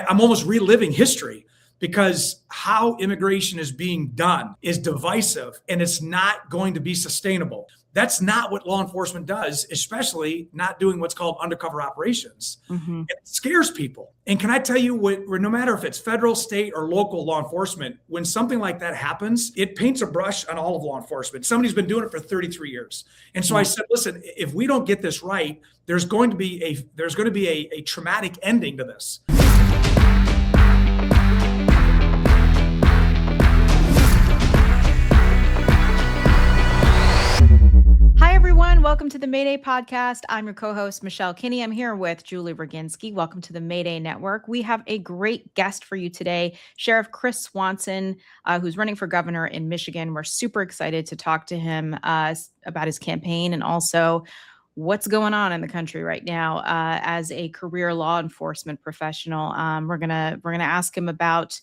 I'm almost reliving history, because how immigration is being done is divisive and it's not going to be sustainable. That's not what law enforcement does, especially not doing what's called undercover operations. Mm-hmm. It scares people. And can I tell you what, no matter if it's federal, state, or local law enforcement, when something like that happens, it paints a brush on all of law enforcement. Somebody's been doing it for 33 years. And so I said, listen, if we don't get this right, there's going to be a traumatic ending to this. Welcome to the Mayday Podcast. I'm your co-host, Michelle Kinney. I'm here with Julie Roginski. Welcome to the Mayday Network. We have a great guest for you today, Sheriff Chris Swanson, who's running for governor in Michigan. We're super excited to talk to him about his campaign and also what's going on in the country right now as a career law enforcement professional. We're gonna ask him about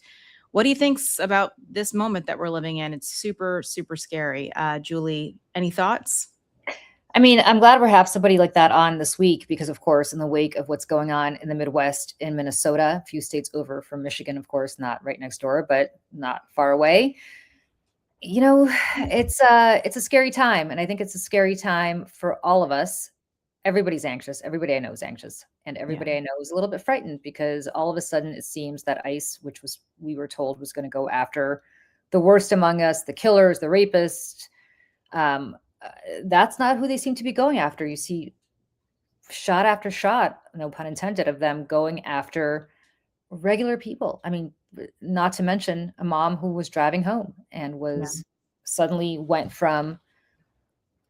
what he thinks about this moment that we're living in. It's super, super scary. Julie, any thoughts? I mean, I'm glad we have somebody like that on this week because, of course, in the wake of what's going on in the Midwest, in Minnesota, a few states over from Michigan, of course, not right next door, but not far away. You know, it's a scary time. And I think it's a scary time for all of us. Everybody's anxious. Everybody I know is anxious. And everybody I know is a little bit frightened because all of a sudden it seems that ICE, which we were told was going to go after the worst among us, the killers, the rapists, that's not who they seem to be going after. You see shot after shot, no pun intended, of them going after regular people. I mean, not to mention a mom who was driving home and suddenly went from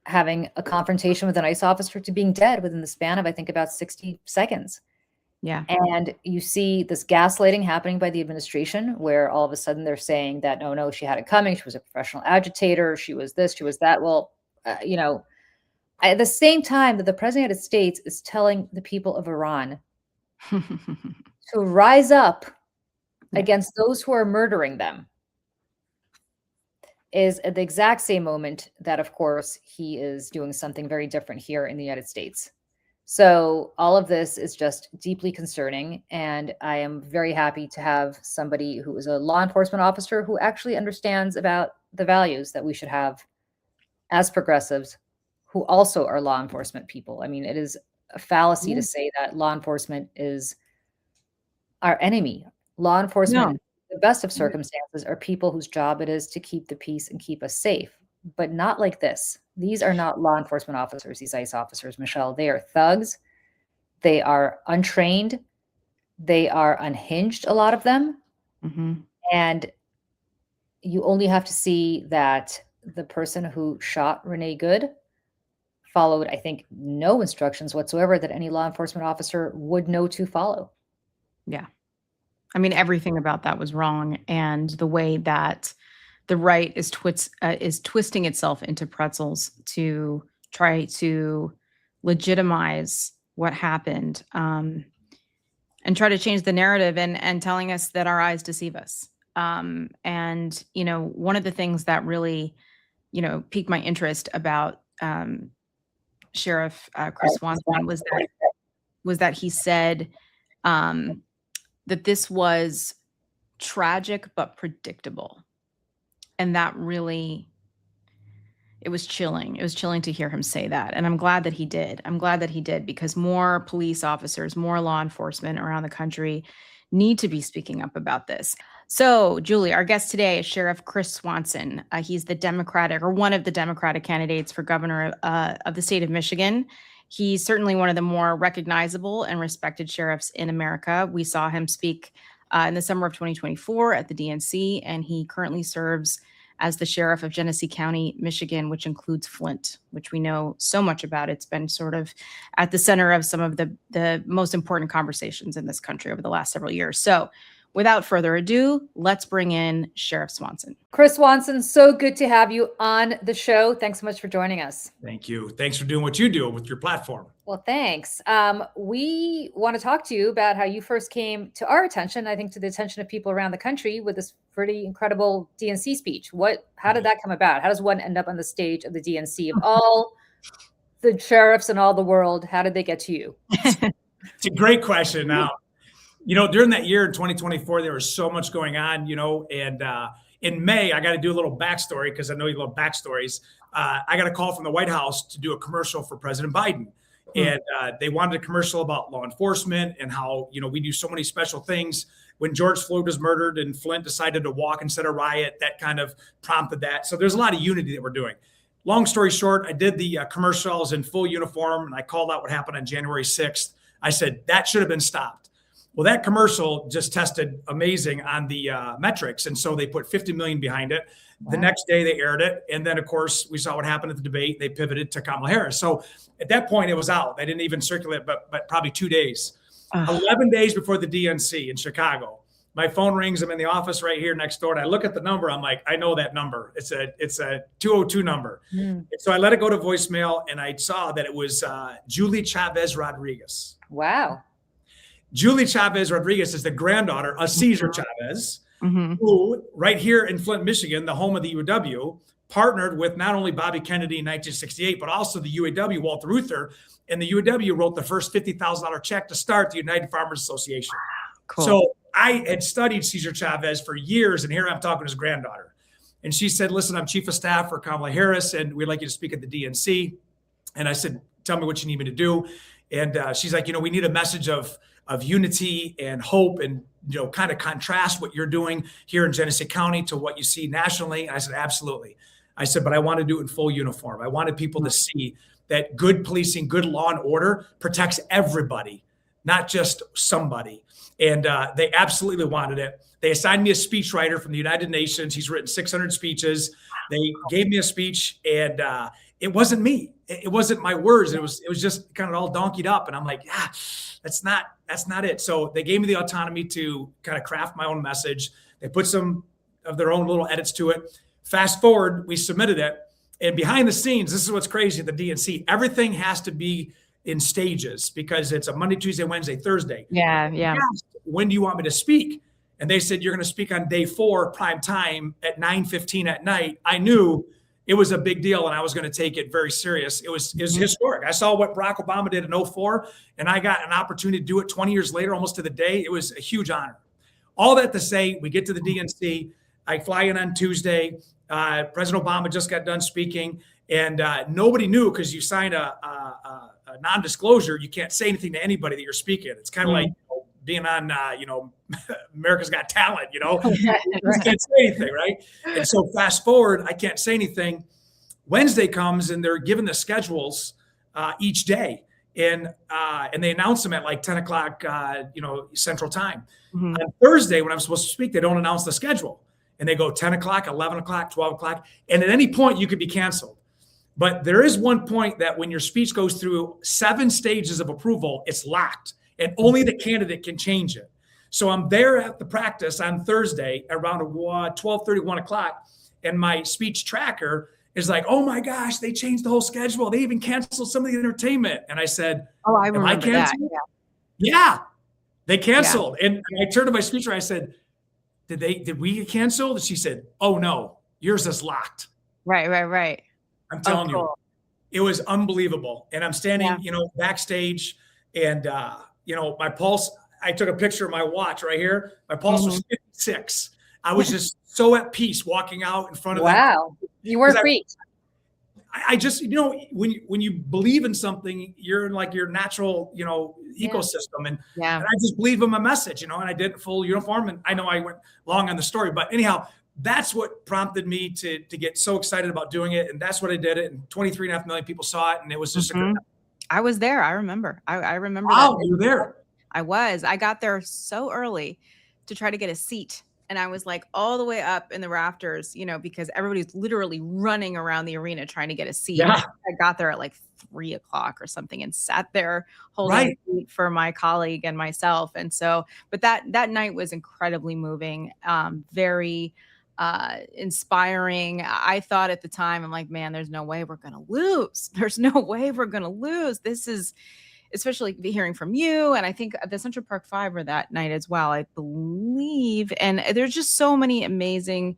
having a confrontation with an ICE officer to being dead within the span of, I think, about 60 seconds. Yeah. And you see this gaslighting happening by the administration where all of a sudden they're saying that, no, she had it coming. She was a professional agitator. She was this, she was that. Well, at the same time that the president of the United States is telling the people of Iran to rise up against those who are murdering them, is at the exact same moment that, of course, he is doing something very different here in the United States. So all of this is just deeply concerning. And I am very happy to have somebody who is a law enforcement officer who actually understands about the values that we should have as progressives who also are law enforcement people. I mean, it is a fallacy to say that law enforcement is our enemy. Law enforcement, the best of circumstances, are people whose job it is to keep the peace and keep us safe, but not like this. These are not law enforcement officers, these ICE officers, Michelle. They are thugs. They are untrained. They are unhinged, a lot of them. Mm-hmm. And you only have to see that the person who shot Renee Good followed, I think, no instructions whatsoever that any law enforcement officer would know to follow. Yeah. I mean, everything about that was wrong. And the way that the right is twisting itself into pretzels to try to legitimize what happened and try to change the narrative and telling us that our eyes deceive us. And, one of the things that really, piqued my interest about Sheriff Chris Swanson was that he said that this was tragic but predictable. And that really, it was chilling. It was chilling to hear him say that. And I'm glad that he did. Because more police officers, more law enforcement around the country need to be speaking up about this. So, Julie, our guest today is Sheriff Chris Swanson. He's one of the Democratic candidates for governor of the state of Michigan. He's certainly one of the more recognizable and respected sheriffs in America. We saw him speak in the summer of 2024 at the DNC, and he currently serves as the sheriff of Genesee County, Michigan, which includes Flint, which we know so much about. It's been sort of at the center of some of the most important conversations in this country over the last several years. So without further ado, let's bring in Sheriff Swanson. Chris Swanson, so good to have you on the show. Thanks so much for joining us. Thank you. Thanks for doing what you do with your platform. Well, thanks. We want to talk to you about how you first came to our attention, I think to the attention of people around the country, with this pretty incredible DNC speech. How did that come about? How does one end up on the stage of the DNC of all the sheriffs in all the world? How did they get to you? It's a great question. Now, During that year in 2024, there was so much going on, and in May, I got to do a little backstory because I know you love backstories. I got a call from the White House to do a commercial for President Biden. And they wanted a commercial about law enforcement and how, we do so many special things. When George Floyd was murdered and Flint decided to walk instead of riot, that kind of prompted that. So there's a lot of unity that we're doing. Long story short, I did the commercial. I was in full uniform, and I called out what happened on January 6th. I said, that should have been stopped. Well, that commercial just tested amazing on the metrics. And so they put 50 million behind it. The next day they aired it. And then, of course, we saw what happened at the debate. They pivoted to Kamala Harris. So at that point, it was out. They didn't even circulate, but probably 2 days. 11 days before the DNC in Chicago, my phone rings. I'm in the office right here next door. And I look at the number. I'm like, I know that number. It's a 202 number. And so I let it go to voicemail. And I saw that it was Julie Chavez Rodriguez. Wow. Julie Chavez Rodriguez is the granddaughter of Cesar Chavez, who right here in Flint, Michigan, the home of the UAW, partnered with not only Bobby Kennedy in 1968, but also the UAW, Walter Reuther. And the UAW wrote the first $50,000 check to start the United Farmers Association. Cool. So I had studied Cesar Chavez for years, and here I'm talking to his granddaughter. And she said, listen, I'm chief of staff for Kamala Harris, and we'd like you to speak at the DNC. And I said, tell me what you need me to do. And she's like, we need a message of unity and hope, and kind of contrast what you're doing here in Genesee County to what you see nationally. And I said, absolutely. I said, but I want to do it in full uniform. I wanted people to see that good policing, good law and order protects everybody, not just somebody. And they absolutely wanted it. They assigned me a speechwriter from the United Nations. He's written 600 speeches. They gave me a speech, and it wasn't me. It wasn't my words. It was just kind of all donkeyed up. And I'm like, that's not it. So they gave me the autonomy to kind of craft my own message. They put some of their own little edits to it. Fast forward, we submitted it. And behind the scenes, this is what's crazy at the DNC. Everything has to be in stages because it's a Monday, Tuesday, Wednesday, Thursday. Yeah. When do you want me to speak? And they said, you're going to speak on day 4, prime time at 9:15 at night. I knew it was a big deal, and I was going to take it very serious. It was historic. I saw what Barack Obama did in 2004, and I got an opportunity to do it 20 years later, almost to the day. It was a huge honor. All that to say, we get to the DNC. I fly in on Tuesday. President Obama just got done speaking, and nobody knew because you signed a non-disclosure. You can't say anything to anybody that you're speaking. It's kind of like being on, America's Got Talent, you can't say anything, right? And so fast forward, I can't say anything. Wednesday comes and they're given the schedules each day. And they announce them at like 10 o'clock, Central Time. On Thursday, when I'm supposed to speak, they don't announce the schedule. And they go 10 o'clock, 11 o'clock, 12 o'clock. And at any point, you could be canceled. But there is one point that when your speech goes through 7 stages of approval, it's locked. And only the candidate can change it. So I'm there at the practice on Thursday around 12:30, 1 o'clock. And my speech tracker is like, oh my gosh, they changed the whole schedule. They even canceled some of the entertainment. And I said, oh, I remember that. Yeah, they canceled. Yeah. And I turned to my speaker. I said, did we get canceled? And she said, oh no, yours is locked. Right. I'm telling you, it was unbelievable. And I'm standing, backstage, and my pulse, I took a picture of my watch right here. My pulse was 56. I was just so at peace walking out in front of them. Wow. You were freaked. I just, when you believe in something, you're in like your natural, ecosystem. And I just believe in my message, and I did full uniform. And I know I went long on the story, but anyhow, that's what prompted me to get so excited about doing it. And that's what I did it. And 23.5 million people saw it. And it was just a good. I was there. I remember. I remember. Wow, you were there. I was. I got there so early to try to get a seat. And I was like all the way up in the rafters, because everybody's literally running around the arena trying to get a seat. Yeah. I got there at like 3 o'clock or something and sat there holding a seat for my colleague and myself. And so, but that night was incredibly moving, very inspiring. I thought at the time, I'm like, man, there's no way we're going to lose. There's no way we're going to lose. This is, especially hearing from you. And I think the Central Park 5 were that night as well, I believe. And there's just so many amazing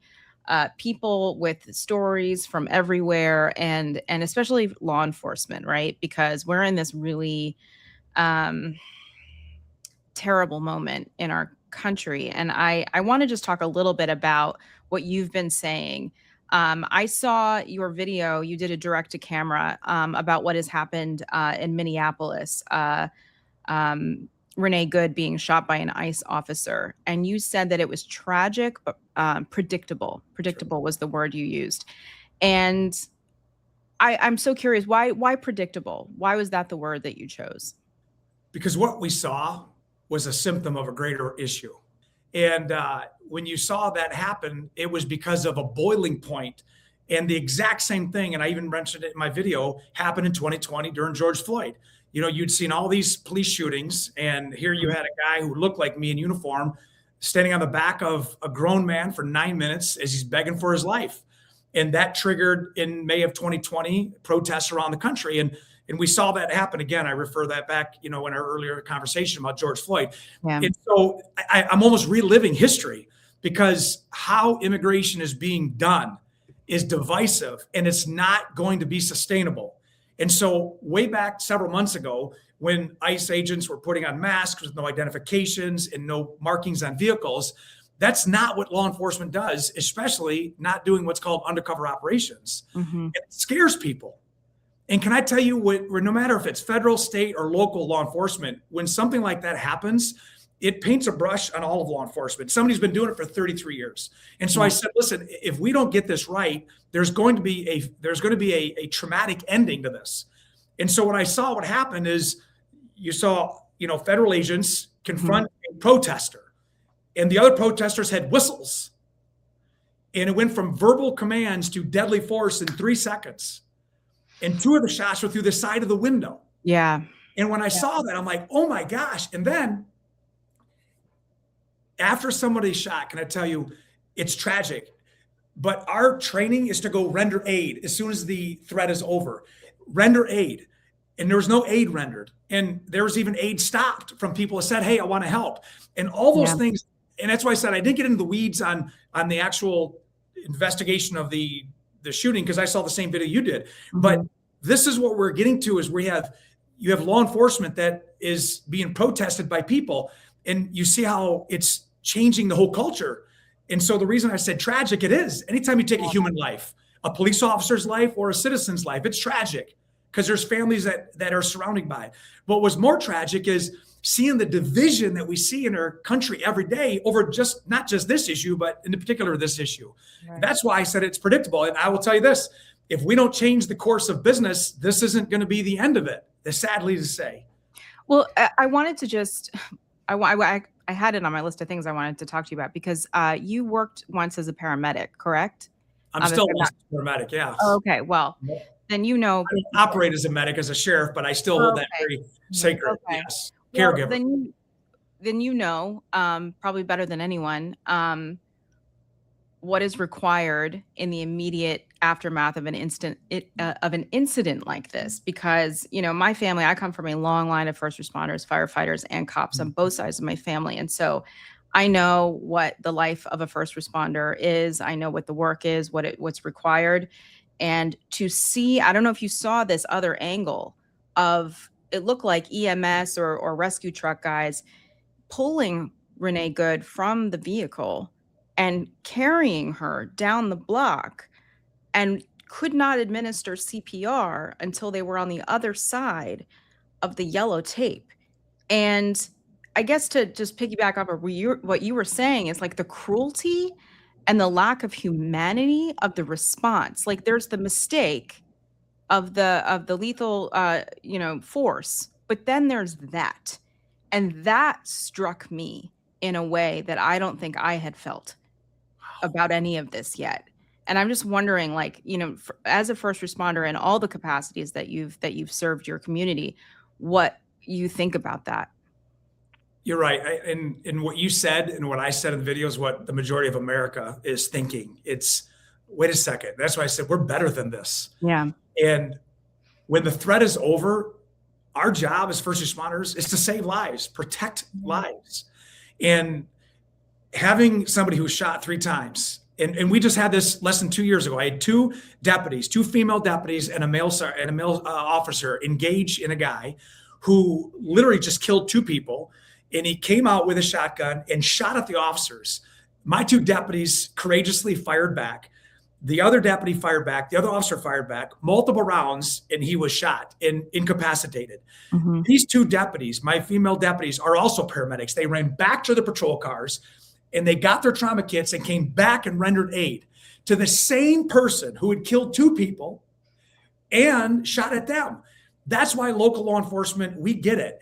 people with stories from everywhere, and especially law enforcement, right? Because we're in this really terrible moment in our country. And I want to just talk a little bit about what you've been saying. I saw your video. You did a direct to camera about what has happened in Minneapolis. Renee Good being shot by an ICE officer. And you said that it was tragic, but predictable. Predictable was the word you used. And I'm so curious, why predictable? Why was that the word that you chose? Because what we saw was a symptom of a greater issue. And when you saw that happen, it was because of a boiling point. And the exact same thing, and I even mentioned it in my video, happened in 2020 during George Floyd. You know, you'd seen all these police shootings, and here you had a guy who looked like me in uniform standing on the back of a grown man for 9 minutes as he's begging for his life. And that triggered in May of 2020 protests around the country. And we saw that happen again. I refer that back, you know, in our earlier conversation about George Floyd. Yeah. And so I'm almost reliving history, because how immigration is being done is divisive, and it's not going to be sustainable. And so way back several months ago, when ICE agents were putting on masks with no identifications and no markings on vehicles, that's not what law enforcement does, especially not doing what's called undercover operations. Mm-hmm. It scares people. And can I tell you what, no matter if it's federal, state, or local law enforcement, when something like that happens, it paints a brush on all of law enforcement. Somebody's been doing it for 33 years. And so I said, listen, if we don't get this right, there's going to be a traumatic ending to this. And so when I saw what happened is, you saw, you know, federal agents confront a protester, and the other protesters had whistles. And it went from verbal commands to deadly force in 3 seconds. And 2 of the shots were through the side of the window. Yeah. And when I saw that, I'm like, oh my gosh. And then after somebody's shot, can I tell you, it's tragic. But our training is to go render aid as soon as the threat is over. Render aid. And there was no aid rendered. And there was even aid stopped from people who said, hey, I want to help. And all those things. And that's why I said I didn't get into the weeds on the actual investigation of the shooting, because I saw the same video you did. Mm-hmm. But this is what we're getting to, is you have law enforcement that is being protested by people, and you see how it's changing the whole culture. And so the reason I said tragic, it is. Anytime you take a human life, a police officer's life or a citizen's life, it's tragic, because there's families that are surrounded by it. But what's more tragic is seeing the division that we see in our country every day over not just this issue, but in particular this issue. Right. That's why I said it's predictable. And I will tell you this, if we don't change the course of business, this isn't going to be the end of it, sadly to say. Well, I wanted to just, I had it on my list of things I wanted to talk to you about, because you worked once as a paramedic, correct? I'm still a paramedic, yeah. Oh, okay, well, then you know. I don't operate as a medic, as a sheriff, but I still hold that very sacred, yes. Caregiver. Well, then you know, probably better than anyone, what is required in the immediate aftermath of an incident like this. Because, you know, my family, I come from a long line of first responders, firefighters, and cops on both sides of my family. And so I know what the life of a first responder is. I know what the work is, what's required. And to see, I don't know if you saw this other angle of, it looked like EMS or rescue truck guys pulling Renee Good from the vehicle and carrying her down the block, and could not administer CPR until they were on the other side of the yellow tape. And I guess to just piggyback off of what you were saying is like the cruelty and the lack of humanity of the response. Like, there's the mistake of the lethal force, but then there's that. And that struck me in a way that I don't think I had felt about any of this yet. And I'm just wondering, like, you know, as a first responder in all the capacities that you've served your community, what you think about that. You're right. And what you said and what I said in the video is what the majority of America is thinking. It's, wait a second. That's why I said we're better than this. Yeah. And when the threat is over, our job as first responders is to save lives, protect lives. And having somebody who was shot 3 times, and we just had this less than 2 years ago. I had 2 female deputies, and a male officer engage in a guy who literally just killed 2 people. and he came out with a shotgun and shot at the officers. My two deputies courageously fired back. The other deputy fired back. The other officer fired back multiple rounds, and he was shot and incapacitated. Mm-hmm. These two deputies, my female deputies, are also paramedics. They ran back to the patrol cars, and they got their trauma kits and came back and rendered aid to the same person who had killed two people and shot at them. That's why local law enforcement, we get it.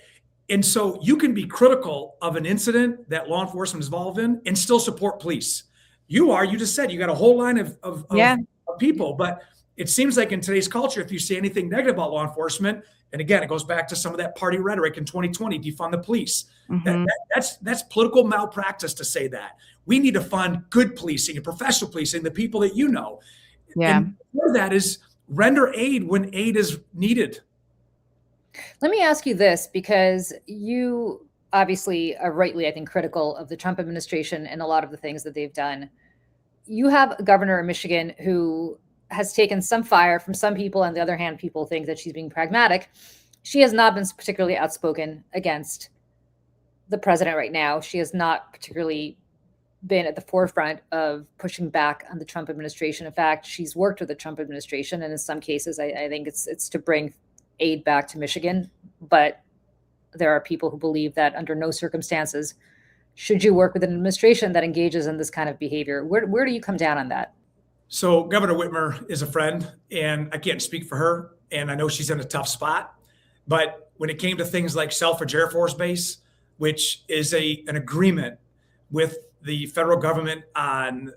And so you can be critical of an incident that law enforcement is involved in and still support police. You just said you got a whole line of people, but it seems like in today's culture, if you say anything negative about law enforcement, and again, it goes back to some of that party rhetoric in 2020, defund the police. Mm-hmm. That's political malpractice to say that. We need to fund good policing and professional policing, the people that you know. Yeah. And part of that is render aid when aid is needed. Let me ask you this, because you obviously are rightly, I think, critical of the Trump administration and a lot of the things that they've done. You have a governor in Michigan who has taken some fire from some people. On the other hand, people think that she's being pragmatic. She has not been particularly outspoken against the president right now. She has not particularly been at the forefront of pushing back on the Trump administration. In fact, she's worked with the Trump administration, and in some cases, I think it's to bring aid back to Michigan. But there are people who believe that under no circumstances should you work with an administration that engages in this kind of behavior. Where do you come down on that? So Governor Whitmer is a friend, and I can't speak for her, and I know she's in a tough spot. But when it came to things like Selfridge Air Force Base, which is an agreement with the federal government on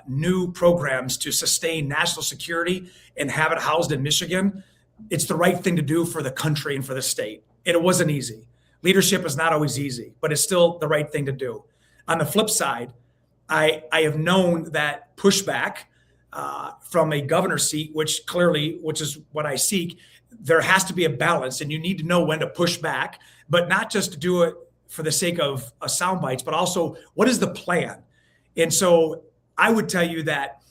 new programs to sustain national security and have it housed in Michigan, it's the right thing to do for the country and for the state. And it wasn't easy. Leadership is not always easy, but it's still the right thing to do. On the flip side, I have known that pushback from a governor's seat, which is what I seek. There has to be a balance, and you need to know when to push back, but not just to do it for the sake of sound bites, but also what is the plan? And so I would tell you that,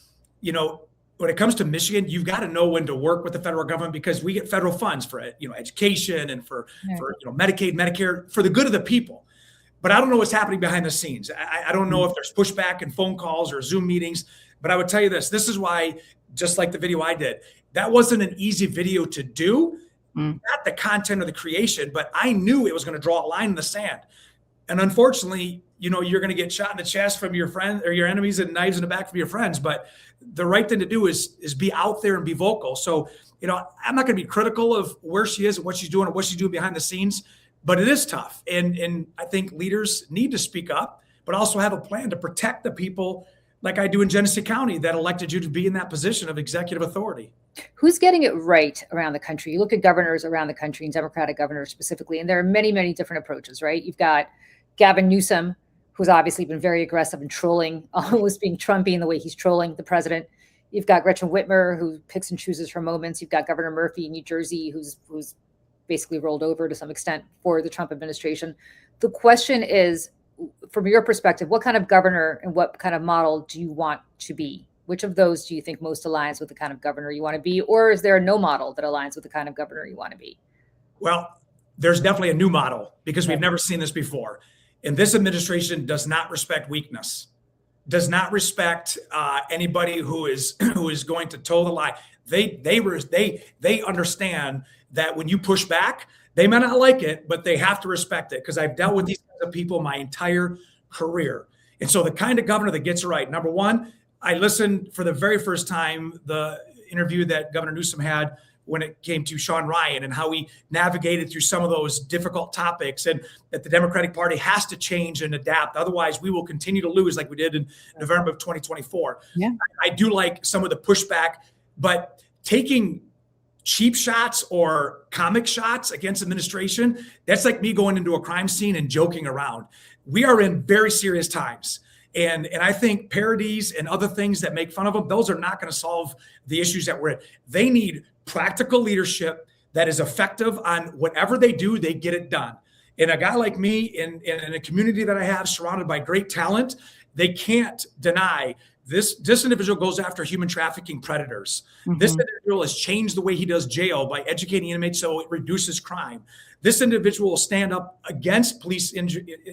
when it comes to Michigan, you've got to know when to work with the federal government, because we get federal funds for education and for Medicaid, Medicare, for the good of the people. But I don't know what's happening behind the scenes. I don't know if there's pushback and phone calls or Zoom meetings, but I would tell you this is why, just like the video I did, that wasn't an easy video to do, not the content or the creation, but I knew it was going to draw a line in the sand. And unfortunately, you're going to get shot in the chest from your friend or your enemies and knives in the back from your friends. But the right thing to do is be out there and be vocal. So, I'm not going to be critical of where she is and what she's doing and what she's doing behind the scenes, but it is tough. And I think leaders need to speak up, but also have a plan to protect the people like I do in Genesee County that elected you to be in that position of executive authority. Who's getting it right around the country? You look at governors around the country, and Democratic governors specifically, and there are many, many different approaches, right? You've got Gavin Newsom, who's obviously been very aggressive in trolling, almost being Trumpy in the way he's trolling the president. You've got Gretchen Whitmer, who picks and chooses her moments. You've got Governor Murphy in New Jersey, who's basically rolled over to some extent for the Trump administration. The question is, from your perspective, what kind of governor and what kind of model do you want to be? Which of those do you think most aligns with the kind of governor you want to be? Or is there no model that aligns with the kind of governor you want to be? Well, there's definitely a new model, because we've never seen this before. And this administration does not respect weakness, does not respect anybody who is going to toe the line. They understand that when you push back, they may not like it, but they have to respect it, because I've dealt with these kinds of people my entire career. And so the kind of governor that gets it right, number one, I listened for the very first time the interview that Governor Newsom had when it came to Sean Ryan and how he navigated through some of those difficult topics, and that the Democratic Party has to change and adapt. Otherwise, we will continue to lose like we did in November of 2024. Yeah. I do like some of the pushback, but taking cheap shots or comic shots against administration, that's like me going into a crime scene and joking around. We are in very serious times. And I think parodies and other things that make fun of them, those are not going to solve the issues that we're in. They need practical leadership that is effective on whatever they do, they get it done. And a guy like me in a community that I have surrounded by great talent, they can't deny This individual goes after human trafficking predators. This individual has changed the way he does jail by educating inmates so it reduces crime. This individual will stand up against police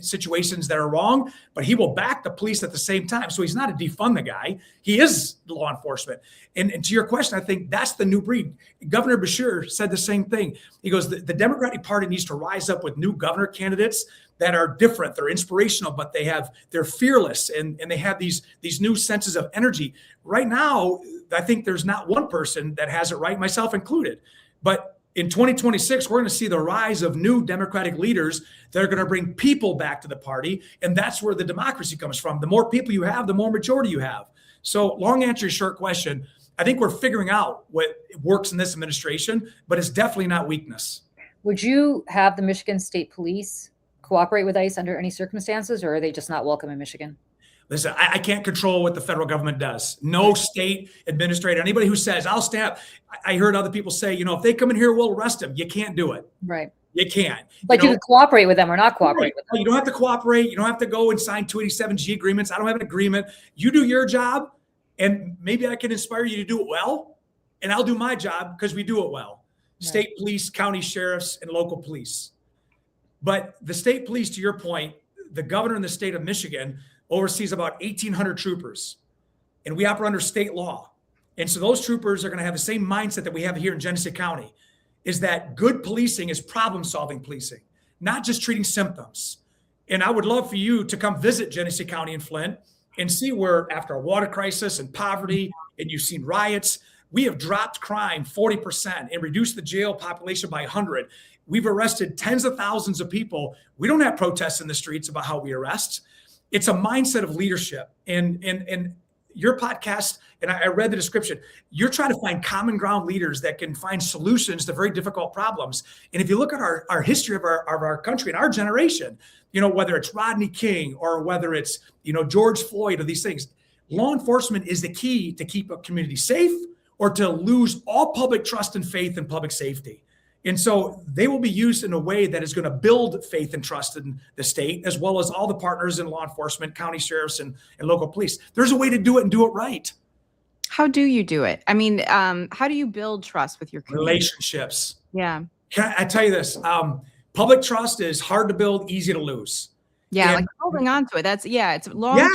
situations that are wrong, but he will back the police at the same time. So he's not a defund the guy. He is law enforcement. And to your question, I think that's the new breed. Governor Beshear said the same thing. He goes, the Democratic Party needs to rise up with new governor candidates that are different. They're inspirational, but they're fearless and they have these new senses of energy. Right now, I think there's not one person that has it right, myself included. But in 2026, we're going to see the rise of new Democratic leaders that are going to bring people back to the party. And that's where the democracy comes from. The more people you have, the more majority you have. So long answer, short question. I think we're figuring out what works in this administration, but it's definitely not weakness. Would you have the Michigan State Police cooperate with ICE under any circumstances, or are they just not welcome in Michigan? Listen, I can't control what the federal government does. No state administrator, anybody who says, I'll stand. I heard other people say, if they come in here, we'll arrest them. You can't do it. Right. You can't. But you could cooperate with them or not cooperate with them. You don't have to cooperate. You don't have to go and sign 287G agreements. I don't have an agreement. You do your job, and maybe I can inspire you to do it well, and I'll do my job because we do it well. Right. State police, county sheriffs, and local police. But the state police, to your point, the governor in the state of Michigan oversees about 1,800 troopers, and we operate under state law. And so those troopers are going to have the same mindset that we have here in Genesee County, is that good policing is problem-solving policing, not just treating symptoms. And I would love for you to come visit Genesee County and Flint and see where, after a water crisis and poverty, and you've seen riots, we have dropped crime 40% and reduced the jail population by 100. We've arrested tens of thousands of people. We don't have protests in the streets about how we arrest. It's a mindset of leadership. And your podcast, and I read the description, you're trying to find common ground leaders that can find solutions to very difficult problems. And if you look at our history of our country and our generation, whether it's Rodney King or whether it's, George Floyd or these things, law enforcement is the key to keep a community safe or to lose all public trust and faith in public safety. And so they will be used in a way that is going to build faith and trust in the state, as well as all the partners in law enforcement, county sheriffs, and local police. There's a way to do it and do it right. How do you do it? I mean, how do you build trust with your community? Relationships. Yeah. Can I tell you this? Public trust is hard to build, easy to lose. Yeah, and, like holding on to it. It's long.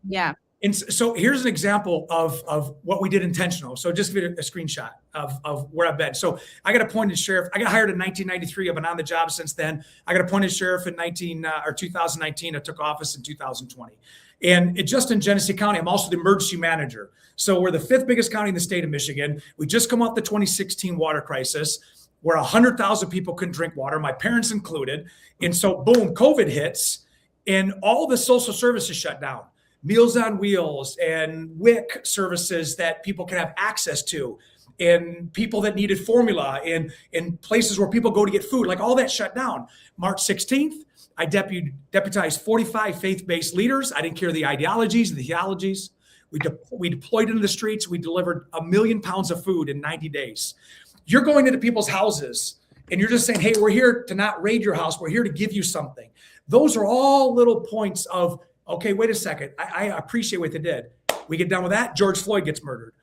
Yeah. And so here's an example of what we did intentional. So just give you a screenshot of where I've been. So I got appointed sheriff. I got hired in 1993. I've been on the job since then. I got appointed sheriff in 2019. I took office in 2020. And just in Genesee County, I'm also the emergency manager. So we're the 5th biggest county in the state of Michigan. We just come off the 2016 water crisis, where 100,000 people couldn't drink water, my parents included. And so boom, COVID hits, and all the social services shut down. Meals on Wheels and WIC services that people can have access to, and people that needed formula, and places where people go to get food, like all that shut down. March 16th, I deputized 45 faith-based leaders. I didn't care the ideologies, the theologies. We deployed into the streets. We delivered 1 million pounds of food in 90 days. You're going into people's houses and you're just saying, hey, we're here to not raid your house. We're here to give you something. Those are all little points of, okay, wait a second. I appreciate what they did. We get done with that. George Floyd gets murdered.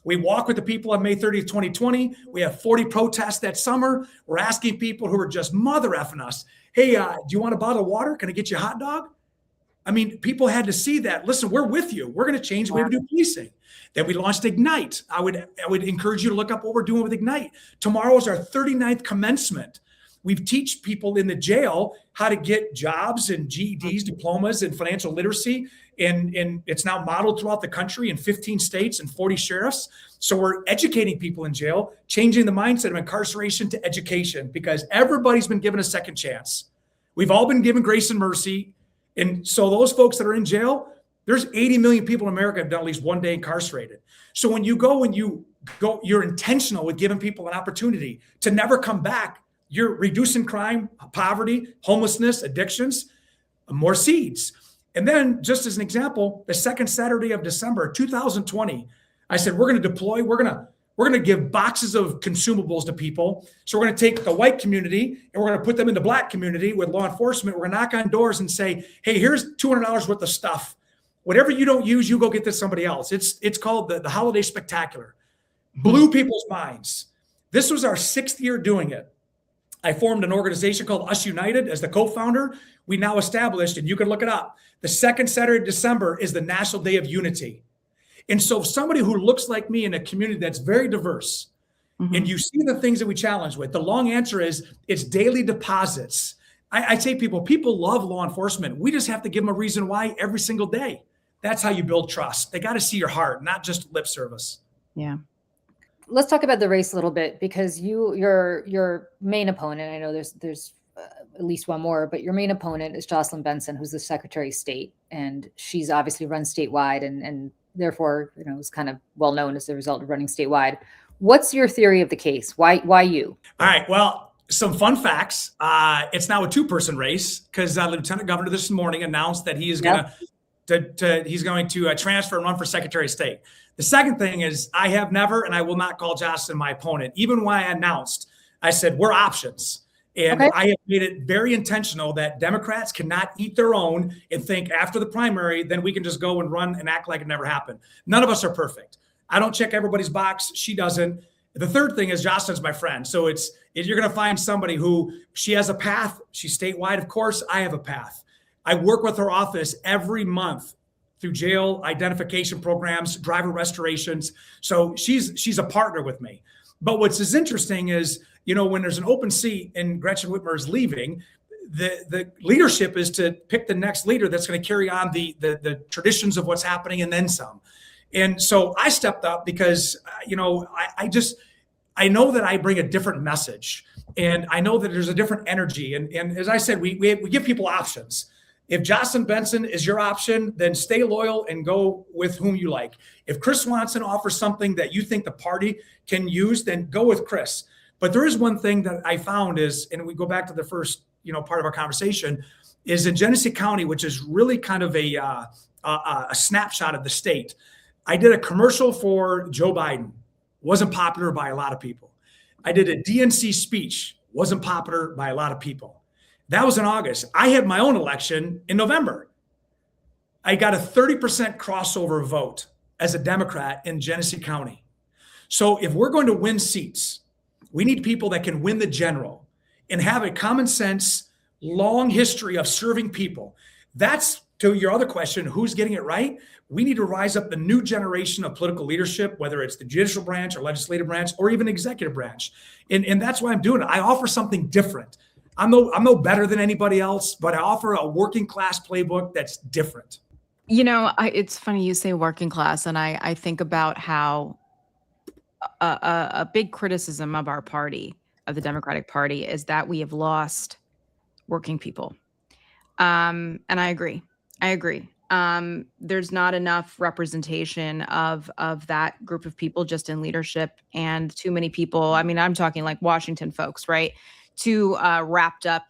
We walk with the people on May 30th, 2020. We have 40 protests that summer. We're asking people who are just mother effing us, hey, do you want a bottle of water? Can I get you a hot dog? I mean, people had to see that. Listen, we're with you. We're going to change the way we do policing. Then we launched Ignite. I would encourage you to look up what we're doing with Ignite. Tomorrow is our 39th commencement. We teach people in the jail how to get jobs and GEDs, diplomas, and financial literacy. And it's now modeled throughout the country in 15 states and 40 sheriffs. So we're educating people in jail, changing the mindset of incarceration to education, because everybody's been given a second chance. We've all been given grace and mercy. And so those folks that are in jail, there's 80 million people in America have done at least one day incarcerated. So when you go, you're intentional with giving people an opportunity to never come back. You're reducing crime, poverty, homelessness, addictions, more seeds. And then, just as an example, the second Saturday of December, 2020, I said, we're going to deploy, we're going to give boxes of consumables to people. So we're going to take the white community and we're going to put them in the black community with law enforcement. We're going to knock on doors and say, hey, here's $200 worth of stuff. Whatever you don't use, you go get this somebody else. It's called the Holiday Spectacular. Blew people's minds. This was our 6th year doing it. I formed an organization called Us United as the co-founder. We now established, and you can look it up, the second Saturday of December is the National Day of Unity. And so somebody who looks like me in a community that's very diverse, and you see the things that we challenge with, the long answer is it's daily deposits. I say people love law enforcement. We just have to give them a reason why every single day. That's how you build trust. They got to see your heart, not just lip service. Yeah. Let's talk about the race a little bit, because your main opponent, I know there's at least one more, but your main opponent is Jocelyn Benson, who's the Secretary of State, and she's obviously run statewide and therefore, is kind of well known as a result of running statewide. What's your theory of the case? Why you? All right. Well, some fun facts. It's now a 2-person race because the Lieutenant Governor this morning announced that he is going to transfer and run for Secretary of State. The second thing is I have never, and I will not call Jocelyn my opponent. Even when I announced, I said, we're options. And I have made it very intentional that Democrats cannot eat their own and think after the primary, then we can just go and run and act like it never happened. None of us are perfect. I don't check everybody's box. She doesn't. The third thing is Jocelyn's my friend. So you're going to find somebody who she has a path. She's statewide. Of course, I have a path. I work with her office every month through jail identification programs, driver restorations. So she's a partner with me. But what's as interesting is, when there's an open seat and Gretchen Whitmer is leaving, the leadership is to pick the next leader that's going to carry on the traditions of what's happening and then some. And so I stepped up because, I know that I bring a different message, and I know that there's a different energy. And as I said, we give people options. If Jocelyn Benson is your option, then stay loyal and go with whom you like. If Chris Swanson offers something that you think the party can use, then go with Chris. But there is one thing that I found is, and we go back to the first, part of our conversation, is in Genesee County, which is really kind of a snapshot of the state. I did a commercial for Joe Biden. Wasn't popular by a lot of people. I did a DNC speech. Wasn't popular by a lot of people. That was in August. I had my own election in November. I got a 30% crossover vote as a Democrat in Genesee County. So if we're going to win seats, we need people that can win the general and have a common sense, long history of serving people. That's, to your other question, who's getting it right? We need to rise up the new generation of political leadership, whether it's the judicial branch or legislative branch or even executive branch. And that's why I'm doing it. I offer something different. I'm no better than anybody else, but I offer a working class playbook that's different. It's funny you say working class, and I think about how a big criticism of our party, of the Democratic Party, is that we have lost working people. And I agree. There's not enough representation of that group of people just in leadership, and too many people. I mean, I'm talking like Washington folks, right? Too wrapped up,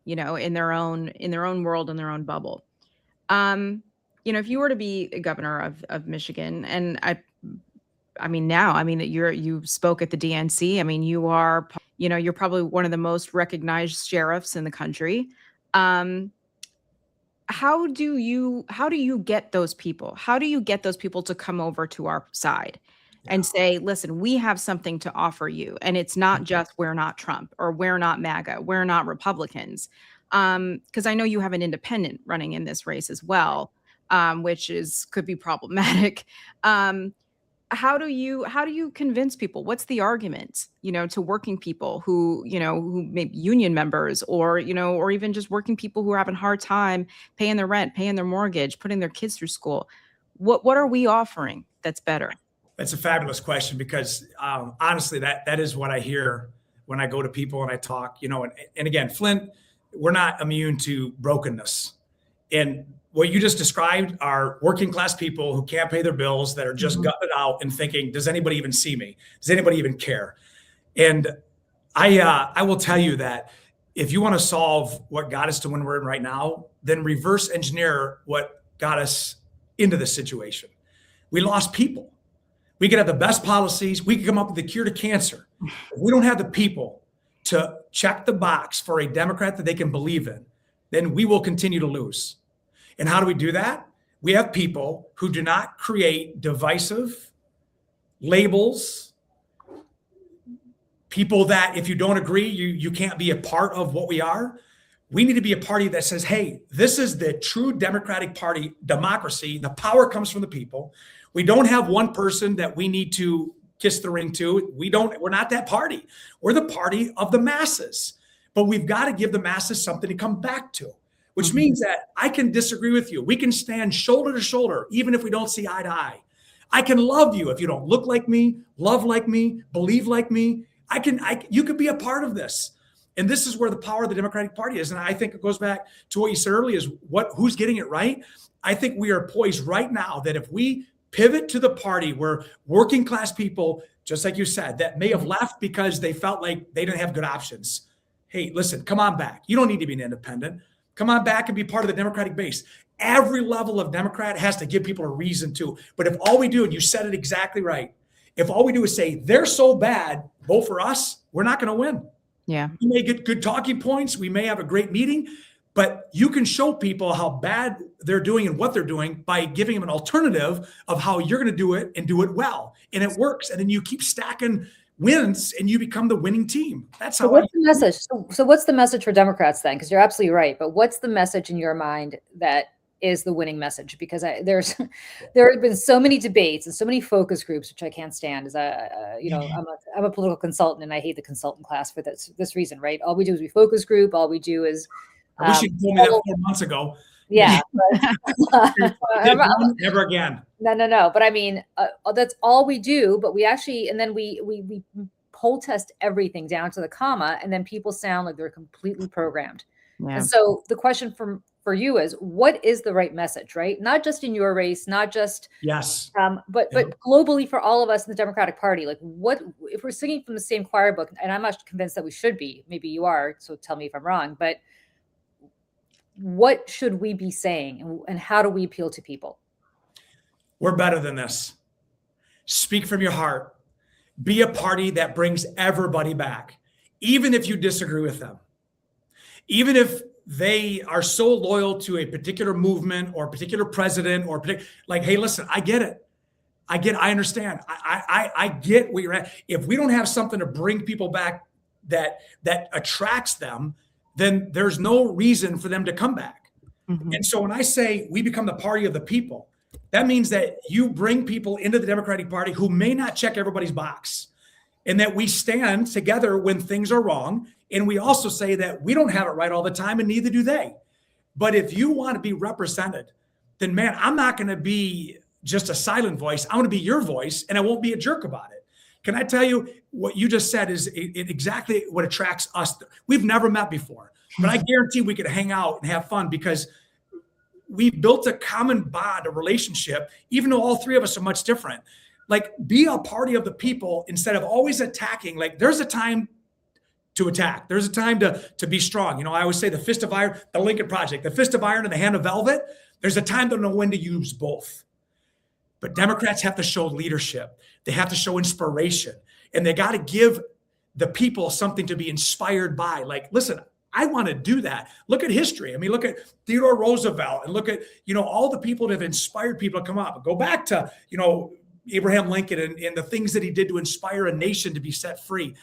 in their own world, in their own bubble. If you were to be a governor of Michigan, and you spoke at the DNC. I mean, you're probably one of the most recognized sheriffs in the country. How do you get those people? How do you get those people to come over to our side and say, listen, we have something to offer you? And it's not just, we're not Trump, or we're not MAGA, we're not Republicans. Because I know you have an independent running in this race as well, which could be problematic. How do you convince people? What's the argument, to working people who may be union members, or even just working people who are having a hard time paying their rent, paying their mortgage, putting their kids through school? What are we offering that's better? That's a fabulous question, because honestly, that is what I hear when I go to people and I talk, and again, Flint, we're not immune to brokenness. And what you just described are working class people who can't pay their bills, that are just gutted out and thinking, does anybody even see me? Does anybody even care? And I will tell you that if you want to solve what got us to when we're in right now, then reverse engineer what got us into this situation. We lost people. We could have the best policies. We could come up with the cure to cancer. If we don't have the people to check the box for a Democrat that they can believe in, then we will continue to lose. And how do we do that? we have people who do not create divisive labels, people that if you don't agree, you can't be a part of what we are. We need to be a party that says, hey, this is the true Democratic Party democracy. The power comes from the people. We don't have one person that we need to kiss the ring to. We're not that party. We're the party of the masses. But we've got to give the masses something to come back to, which means that I can disagree with you. We can stand shoulder to shoulder, even if we don't see eye to eye. I can love you if you don't look like me, love like me, believe like me. You could be a part of this. And this is where the power of the Democratic Party is. And I think it goes back to what you said earlier is who's getting it right. I think we are poised right now that if we pivot to the party where working class people, just like you said, that may have left because they felt like they didn't have good options. Hey, listen, come on back. You don't need to be an independent. Come on back and be part of the Democratic base. Every level of Democrat has to give people a reason to. But if all we do, and you said it exactly right, if all we do is say, they're so bad, vote for us, we're not going to win. Yeah. We may get good talking points. We may have a great meeting, but you can show people how bad they're doing and what they're doing by giving them an alternative of how you're going to do it and do it well. And it works. And then you keep stacking wins and you become the winning team. That's how. So what's the message? So what's the message for Democrats then? Because you're absolutely right. But what's the message in your mind that is the winning message? Because there have been so many debates and so many focus groups, which I can't stand. I'm a political consultant and I hate the consultant class for this reason, right? All we do is we focus group. All we do is. I wish you told me that 4 months ago. Yeah. Never again. No. But I mean, that's all we do. But we actually, and then we poll test everything down to the comma, and then people sound like they're completely programmed. Yeah. And so the question for you is, what is the right message, right? Not just in your race, not just but globally for all of us in the Democratic Party. Like, what if we're singing from the same choir book? And I'm not convinced that we should be. Maybe you are. So tell me if I'm wrong. But what should we be saying, and how do we appeal to people? We're better than this. Speak from your heart. Be a party that brings everybody back, even if you disagree with them. Even if they are so loyal to a particular movement or a particular president or hey, listen, I get it. I understand. I get where you're at. If we don't have something to bring people back that attracts them, then there's no reason for them to come back. Mm-hmm. And so when I say we become the party of the people, that means that you bring people into the Democratic Party who may not check everybody's box, and that we stand together when things are wrong. And we also say that we don't have it right all the time, and neither do they. But if you want to be represented, then man, I'm not going to be just a silent voice. I want to be your voice, and I won't be a jerk about it. Can I tell you what you just said is exactly what attracts us? We've never met before, but I guarantee we could hang out and have fun because we built a common bond, a relationship, even though all three of us are much different. Like, be a party of the people instead of always attacking. Like, there's a time to attack. There's a time to be strong. You know, I always say the fist of iron, the Lincoln Project, the fist of iron and the hand of velvet. There's a time to know when to use both. But Democrats have to show leadership. They have to show inspiration, and they got to give the people something to be inspired by. Like, listen, I want to do that. Look at history. I mean, look at Theodore Roosevelt and look at, all the people that have inspired people to come up. Go back to, Abraham Lincoln and the things that he did to inspire a nation to be set free.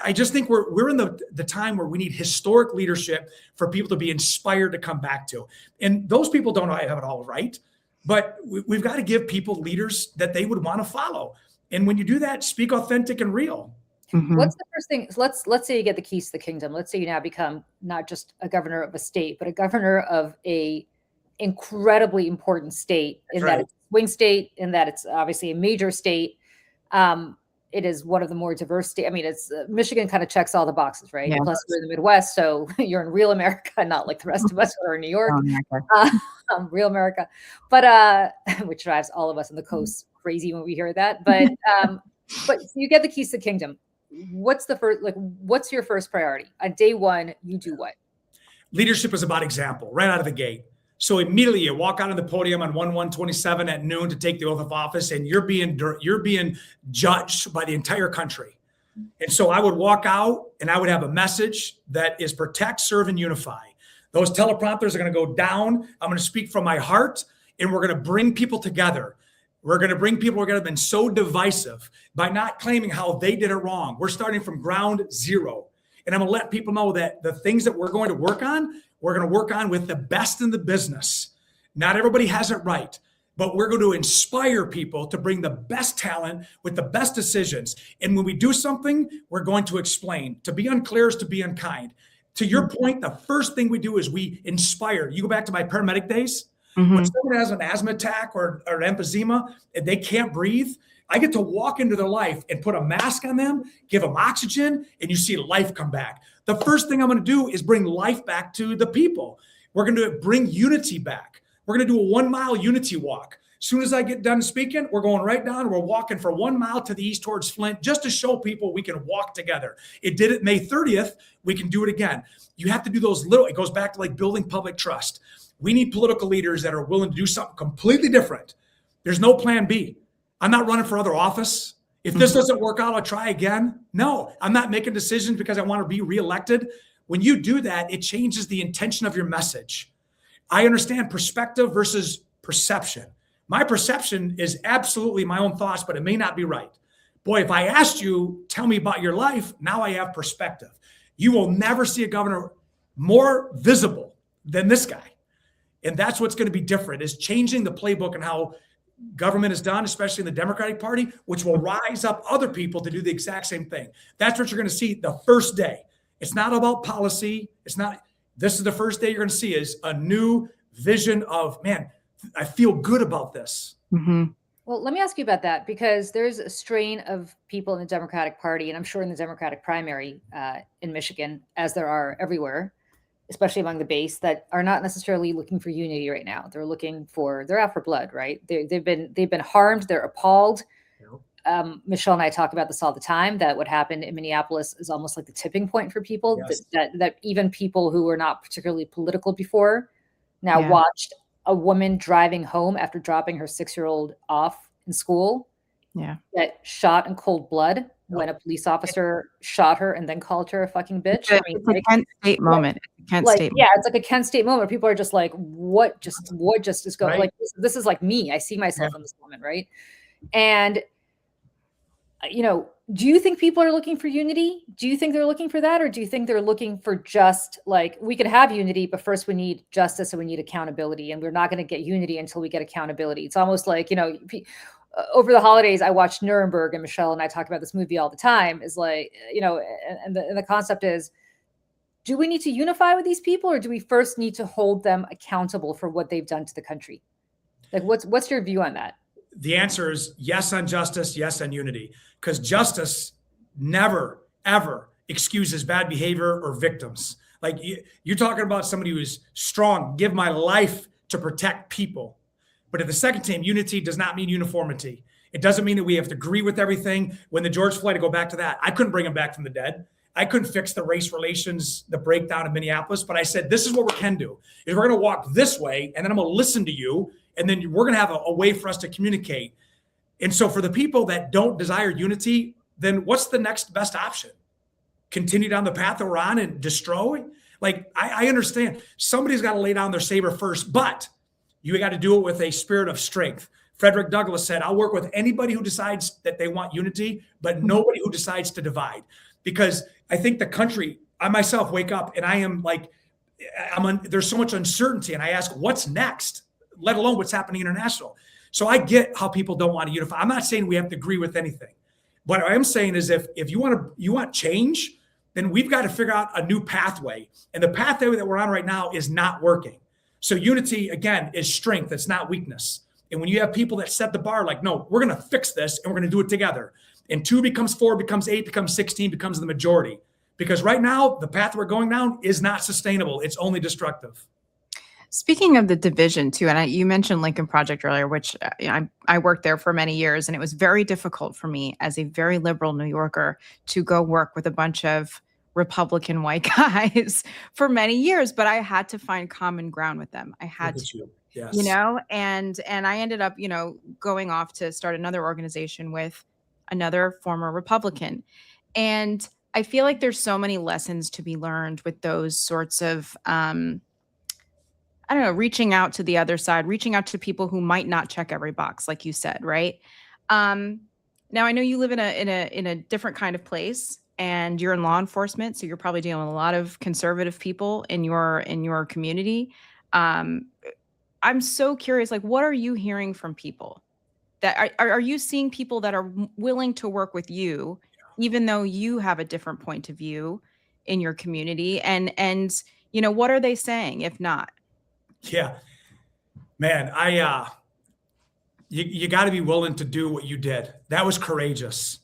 I just think we're in the time where we need historic leadership for people to be inspired to come back to. And those people don't have it all right, but we've got to give people leaders that they would want to follow. And when you do that, speak authentic and real. Mm-hmm. What's the first thing? So let's say you get the keys to the kingdom. Let's say you now become not just a governor of a state, but a governor of a incredibly important state in that it's a swing state, in that it's obviously a major state. It is one of the more diverse states. I mean, it's Michigan kind of checks all the boxes, right? Yeah. Plus, you're in the Midwest, so you're in real America, not like the rest of us who are in New York. Real America, but which drives all of us on the coast crazy when we hear that. But but you get the keys to the kingdom. What's the first? Like, what's your first priority on day one? You do what? Leadership is about example right out of the gate. So immediately you walk out on the podium on 1/1/27 at noon to take the oath of office, and you're being judged by the entire country. And so I would walk out and I would have a message that is protect, serve, and unify. Those teleprompters are going to go down. I'm going to speak from my heart, and we're going to bring people together. We're going to bring people together. Been so divisive by not claiming how they did it wrong. We're starting from ground zero. And I'm going to let people know that the things that we're going to work on, we're going to work on with the best in the business. Not everybody has it right, but we're going to inspire people to bring the best talent with the best decisions. And when we do something, we're going to explain. To be unclear is to be unkind. To your point, the first thing we do is we inspire. You go back to my paramedic days. When someone has an asthma attack or emphysema and they can't breathe, I get to walk into their life and put a mask on them, give them oxygen, and you see life come back. The first thing I'm going to do is bring life back to the people. We're going to bring unity back. We're going to do a 1 mile unity walk. As soon as I get done speaking, we're going right down. We're walking for 1 mile to the east towards Flint just to show people we can walk together. It did it May 30th. We can do it again. You have to do those little, it goes back to like building public trust. We need political leaders that are willing to do something completely different. There's no plan B. I'm not running for other office. If this doesn't work out, I'll try again. No, I'm not making decisions because I want to be reelected. When you do that, it changes the intention of your message. I understand perspective versus perception. My perception is absolutely my own thoughts, but it may not be right. Boy, if I asked you, tell me about your life, now I have perspective. You will never see a governor more visible than this guy. And that's what's going to be different, is changing the playbook and how government is done, especially in the Democratic Party, which will rise up other people to do the exact same thing. That's what you're going to see the first day. It's not about policy. This is the first day you're going to see is a new vision of, man, I feel good about this. Well, let me ask you about that, because there's a strain of people in the Democratic Party, and I'm sure in the Democratic primary in Michigan, as there are everywhere, especially among the base, that are not necessarily looking for unity right now. They're out for blood, right? They've been harmed. They're appalled. Michelle and I talk about this all the time, that what happened in Minneapolis is almost like the tipping point for people. Yes. That even people who were not particularly political before now watched a woman driving home after dropping her 6-year-old off in school get shot in cold blood when a police officer shot her and then called her a fucking bitch. It's a Kent State moment. Yeah, it's like a Kent State moment. People are just like, what just is going, right? Like, this is like me. I see myself in this moment, right? And, do you think people are looking for unity? Do you think they're looking for that? Or do you think they're looking for just like, we can have unity, but first we need justice and we need accountability. And we're not going to get unity until we get accountability. It's almost like, over the holidays, I watched Nuremberg, and Michelle and I talk about this movie all the time, is like, and the concept is, do we need to unify with these people, or do we first need to hold them accountable for what they've done to the country? Like, what's your view on that? The answer is yes on justice, yes on unity, because justice never, ever excuses bad behavior or victims. Like, you're talking about somebody who is strong, give my life to protect people. But at the second team, unity does not mean uniformity. It doesn't mean that we have to agree with everything. When the George Floyd, to go back to that, I couldn't bring him back from the dead. I couldn't fix the race relations, the breakdown in Minneapolis, but I said, this is what we can do, is we're going to walk this way, and then I'm going to listen to you, and then we're going to have a way for us to communicate. And so for the people that don't desire unity, then what's the next best option? Continue down the path that we're on and destroy? Like, I understand somebody's got to lay down their saber first, but you got to do it with a spirit of strength. Frederick Douglass said, I'll work with anybody who decides that they want unity, but nobody who decides to divide. Because I think the country, I myself wake up and I am like, there's so much uncertainty, and I ask, what's next, let alone what's happening international. So I get how people don't want to unify. I'm not saying we have to agree with anything. What I am saying is if you want change, then we've got to figure out a new pathway. And the pathway that we're on right now is not working. So unity, again, is strength. It's not weakness. And when you have people that set the bar, like, no, we're going to fix this and we're going to do it together. And 2 becomes 4, becomes 8, becomes 16, becomes the majority. Because right now, the path we're going down is not sustainable. It's only destructive. Speaking of the division too, and you mentioned Lincoln Project earlier, which I worked there for many years, and it was very difficult for me as a very liberal New Yorker to go work with a bunch of Republican white guys for many years, but I had to find common ground with them. I had to, yes. And I ended up, going off to start another organization with another former Republican. And I feel like there's so many lessons to be learned with those sorts of I don't know, reaching out to the other side, reaching out to people who might not check every box, like you said, right? Now I know you live in a different kind of place, and you're in law enforcement, so you're probably dealing with a lot of conservative people in your community. Um, I'm so curious, like, what are you hearing from people? That are you seeing people that are willing to work with you, even though you have a different point of view in your community? And what are they saying if not? Yeah, man, you got to be willing to do what you did. That was courageous,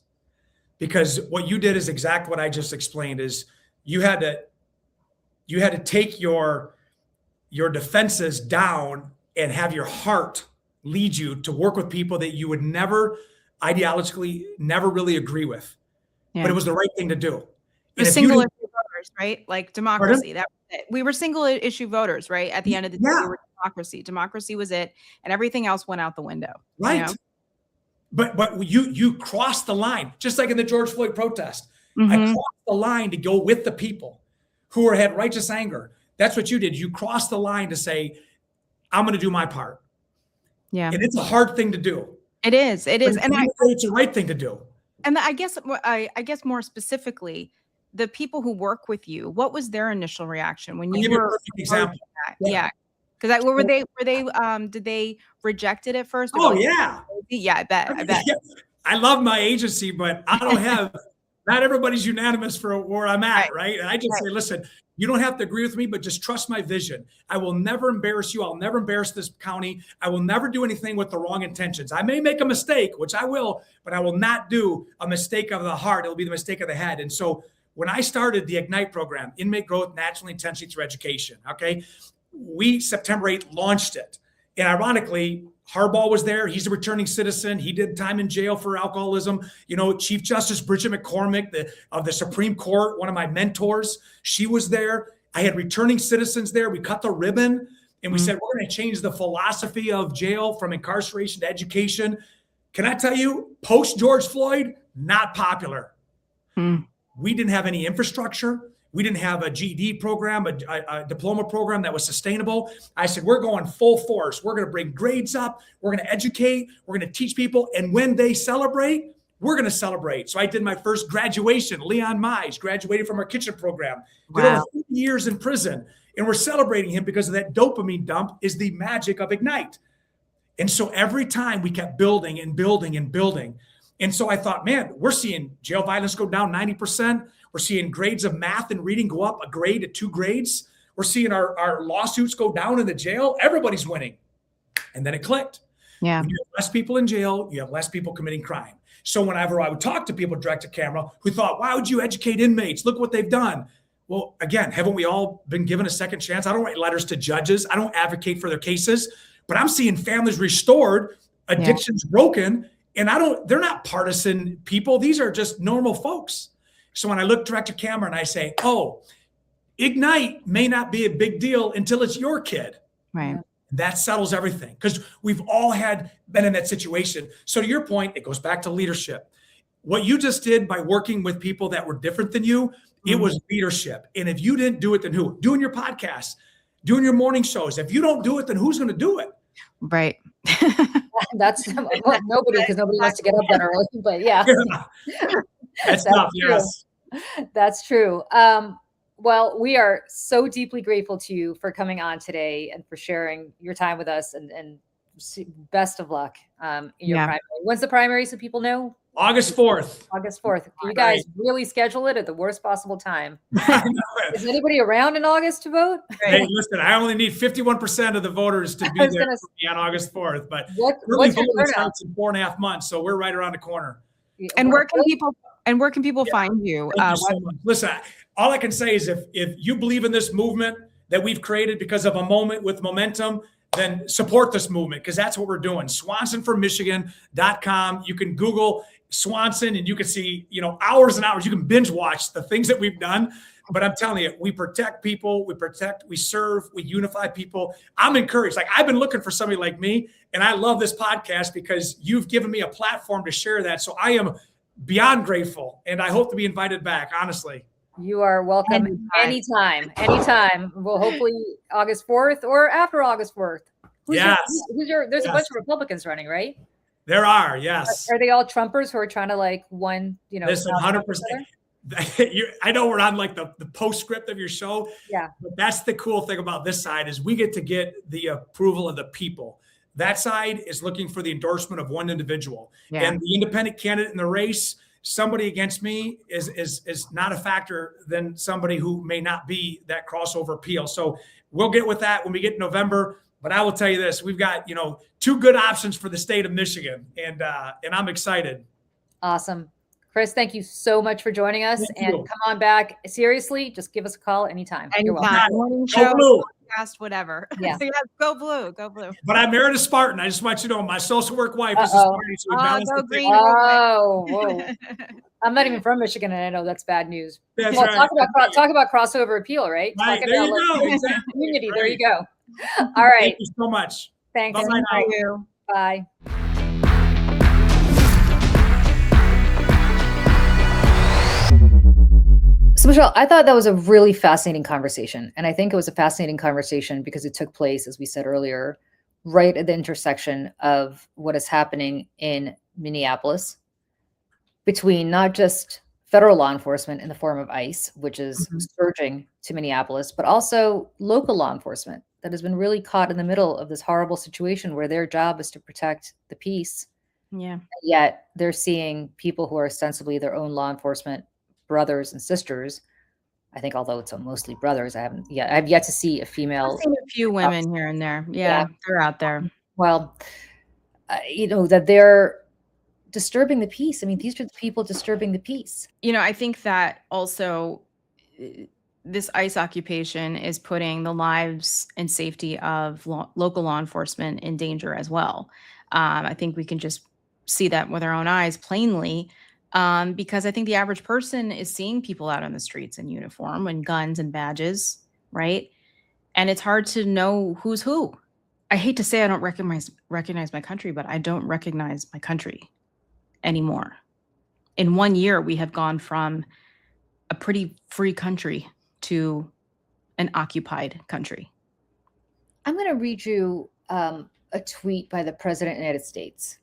because what you did is exactly what I just explained. Is you had to take your defenses down and have your heart lead you to work with people that you would never ideologically never really agree with, but it was the right thing to do. The single issue voters, right? Like democracy. That was it. We were single issue voters, right? At the end of the day, we were democracy. Democracy was it, and everything else went out the window. Right. You know? But you crossed the line, just like in the George Floyd protest. I crossed the line to go with the people who had righteous anger. That's what you did. You crossed the line to say, I'm going to do my part. Yeah. And it's a hard thing to do. It is. It is. And it's the right thing to do. And I guess more specifically, the people who work with you, what was their initial reaction when you were? A perfect example. Yeah. Because did they reject it at first? Oh yeah. Yeah, I bet. I love my agency, but I don't have, not everybody's unanimous for where I'm at, right? And I just say, listen, you don't have to agree with me, but just trust my vision. I will never embarrass you. I'll never embarrass this county. I will never do anything with the wrong intentions. I may make a mistake, which I will, but I will not do a mistake of the heart. It'll be the mistake of the head. And so when I started the Ignite program, Inmate Growth Naturally Intentionally Through Education, okay, we September 8th launched it. And ironically, Harbaugh was there. He's a returning citizen. He did time in jail for alcoholism. Chief Justice Bridget McCormick of the Supreme Court, one of my mentors, she was there. I had returning citizens there. We cut the ribbon and we said, we're going to change the philosophy of jail from incarceration to education. Can I tell you, post George Floyd, not popular. We didn't have any infrastructure. We didn't have a GED program, a diploma program that was sustainable. I said, we're going full force. We're going to bring grades up. We're going to educate. We're going to teach people. And when they celebrate, we're going to celebrate. So I did my first graduation. Leon Mize graduated from our kitchen program. Did over 50 years in prison. And we're celebrating him because of that dopamine dump is the magic of Ignite. And so every time we kept building and building and building. And so I thought, man, we're seeing jail violence go down 90%. We're seeing grades of math and reading go up a grade to 2 grades. We're seeing our lawsuits go down in the jail. Everybody's winning. And then it clicked. Yeah. When you have less people in jail, you have less people committing crime. So whenever I would talk to people direct to camera who thought, why would you educate inmates? Look what they've done. Well, again, haven't we all been given a second chance? I don't write letters to judges. I don't advocate for their cases, but I'm seeing families restored, addictions broken, and they're not partisan people. These are just normal folks. So when I look direct to camera and I say, oh, Ignite may not be a big deal until it's your kid. Right. That settles everything because we've all been in that situation. So to your point, it goes back to leadership. What you just did by working with people that were different than you, it was leadership. And if you didn't do it, then who? Doing your podcast, doing your morning shows. If you don't do it, then who's going to do it? Right. That's nobody, because nobody wants to get up that early. But yeah. That's tough. Yes. That's true. Well, we are so deeply grateful to you for coming on today and for sharing your time with us, and best of luck in your primary. When's the primary so people know? August 4th. August 4th. You guys really schedule it at the worst possible time. Is anybody around in August to vote? Hey, listen, I only need 51% of the voters to be there for me on August 4th, but what's voting starts in 4.5 months, so we're right around the corner. And where can people find you? Thank you so much. Listen, all I can say is if you believe in this movement that we've created because of a moment with momentum, then support this movement, because that's what we're doing. SwansonforMichigan.com. You can Google Swanson and you can see, hours and hours. You can binge watch the things that we've done. But I'm telling you, we protect people, we serve, we unify people. I'm encouraged. Like, I've been looking for somebody like me, and I love this podcast because you've given me a platform to share that. So I am beyond grateful, and I hope to be invited back, honestly. You are welcome Anytime. anytime. Well, hopefully August 4th or after August 4th. Yes. There's a Yes. bunch of Republicans running, right? There are, yes. Are they all Trumpers who are trying to like Listen, 100%. I know we're on like the postscript of your show. Yeah. But that's the cool thing about this side is we get to get the approval of the people. That side is looking for the endorsement of one individual. Yeah. And the independent candidate in the race, somebody against me is not a factor than somebody who may not be that crossover appeal. So we'll get with that when we get November. But I will tell you this, we've got, two good options for the state of Michigan, and I'm excited. Awesome. Chris, thank you so much for joining us. Thank you. Come on back. Seriously, just give us a call anytime. You're welcome. Anytime. Morning Go show, Blue. podcast, whatever. Yeah. So go blue. Go blue. But I married a Spartan. I just want you to know my social work wife is a Uh-oh. Spartan. So we balance Go the green. thing. Oh, whoa. I'm not even from Michigan, and I know that's bad news. That's Well, right. talk about crossover appeal, right? Right, Talk there about you go. Exactly. community. There Right. you go. All right. Thank you so much. Thanks. Bye-bye now. Thank you. Bye. So, Michelle, I thought that was a really fascinating conversation. And I think it was a fascinating conversation because it took place, as we said earlier, right at the intersection of what is happening in Minneapolis between not just federal law enforcement in the form of ICE, which is surging to Minneapolis, but also local law enforcement that has been really caught in the middle of this horrible situation where their job is to protect the peace. Yeah. Yet they're seeing people who are ostensibly their own law enforcement brothers and sisters. I think, although it's mostly brothers, I've yet to see a female. I've seen a few women here and there. Yeah. They're out there. Well, that they're disturbing the peace. I mean, these are the people disturbing the peace. I think that also this ICE occupation is putting the lives and safety of local law enforcement in danger as well. I think we can just see that with our own eyes plainly, because I think the average person is seeing people out on the streets in uniform and guns and badges, right? And it's hard to know who's who. I hate to say I don't recognize my country, but I don't recognize my country anymore. In 1 year, we have gone from a pretty free country to an occupied country. I'm going to read you a tweet by the President of the United States.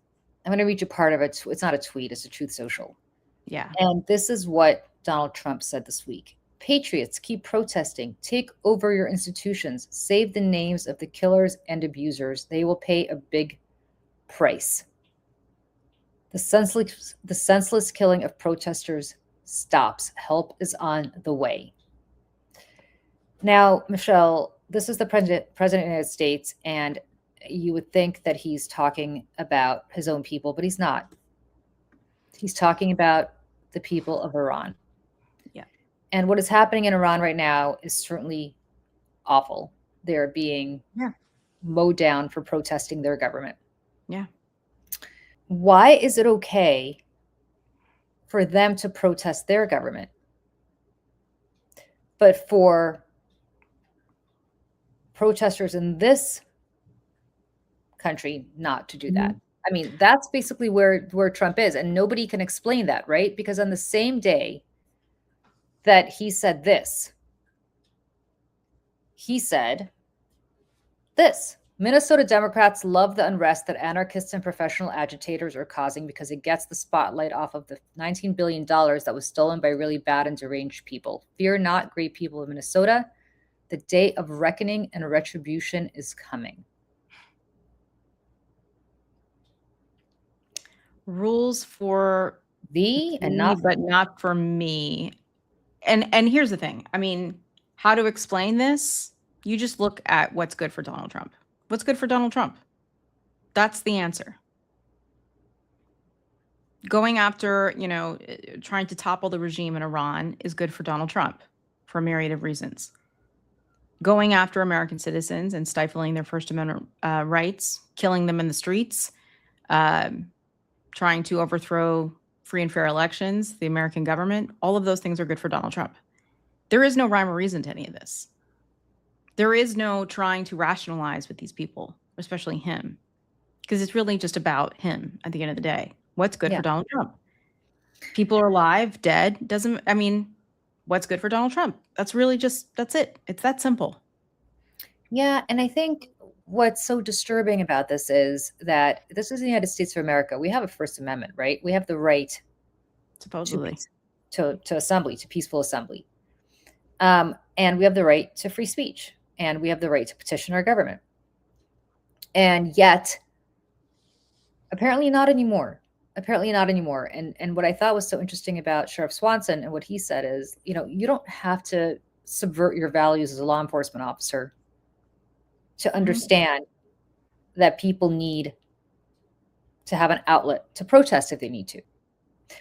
I'm going to read you part of it. It's not a tweet, it's a Truth Social. Yeah. And this is what Donald Trump said this week. Patriots, keep protesting. Take over your institutions. Save the names of the killers and abusers. They will pay a big price. The senseless killing of protesters stops. Help is on the way. Now, Michelle, this is the President of the United States, and you would think that he's talking about his own people, but he's not. He's talking about the people of Iran. Yeah. And what is happening in Iran right now is certainly awful. They're being mowed down for protesting their government. Yeah. Why is it okay for them to protest their government, but for protesters in this country not to do that? I mean, that's basically where Trump is, and nobody can explain that, right? Because on the same day that he said this, he said this: Minnesota Democrats love the unrest that anarchists and professional agitators are causing because it gets the spotlight off of the $19 billion that was stolen by really bad and deranged people. Fear not, great people of Minnesota. The day of reckoning and retribution is coming. Rules for thee and not, but not for me. And here's the thing. I mean, how to explain this? You just look at what's good for Donald Trump. What's good for Donald Trump? That's the answer. Going after, trying to topple the regime in Iran is good for Donald Trump for a myriad of reasons. Going after American citizens and stifling their First Amendment rights, killing them in the streets, trying to overthrow free and fair elections, the American government, all of those things are good for Donald Trump. There is no rhyme or reason to any of this. There is no trying to rationalize with these people, especially him, because it's really just about him at the end of the day. What's good for Donald Trump? People are alive, dead. what's good for Donald Trump. That's really that's it. It's that simple. Yeah, and I think what's so disturbing about this is that this is the United States of America. We have a First Amendment, right? We have the right Supposedly. to assembly, to peaceful assembly. And we have the right to free speech, and we have the right to petition our government. And yet, apparently not anymore. Apparently not anymore. And what I thought was so interesting about Sheriff Swanson and what he said is, you don't have to subvert your values as a law enforcement officer to understand that people need to have an outlet to protest if they need to.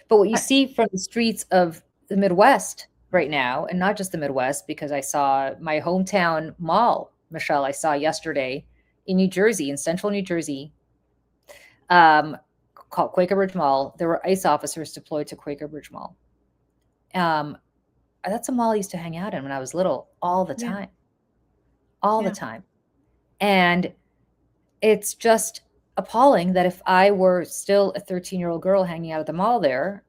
But what you see from the streets of the Midwest right now, and not just the Midwest, because I saw my hometown mall, Michelle, I saw yesterday in New Jersey, in central New Jersey, called Quaker Ridge Mall. There were ICE officers deployed to Quaker Ridge Mall. That's a mall I used to hang out in when I was little, all the time, all the time. And it's just appalling that if I were still a 13-year-old girl hanging out at the mall there,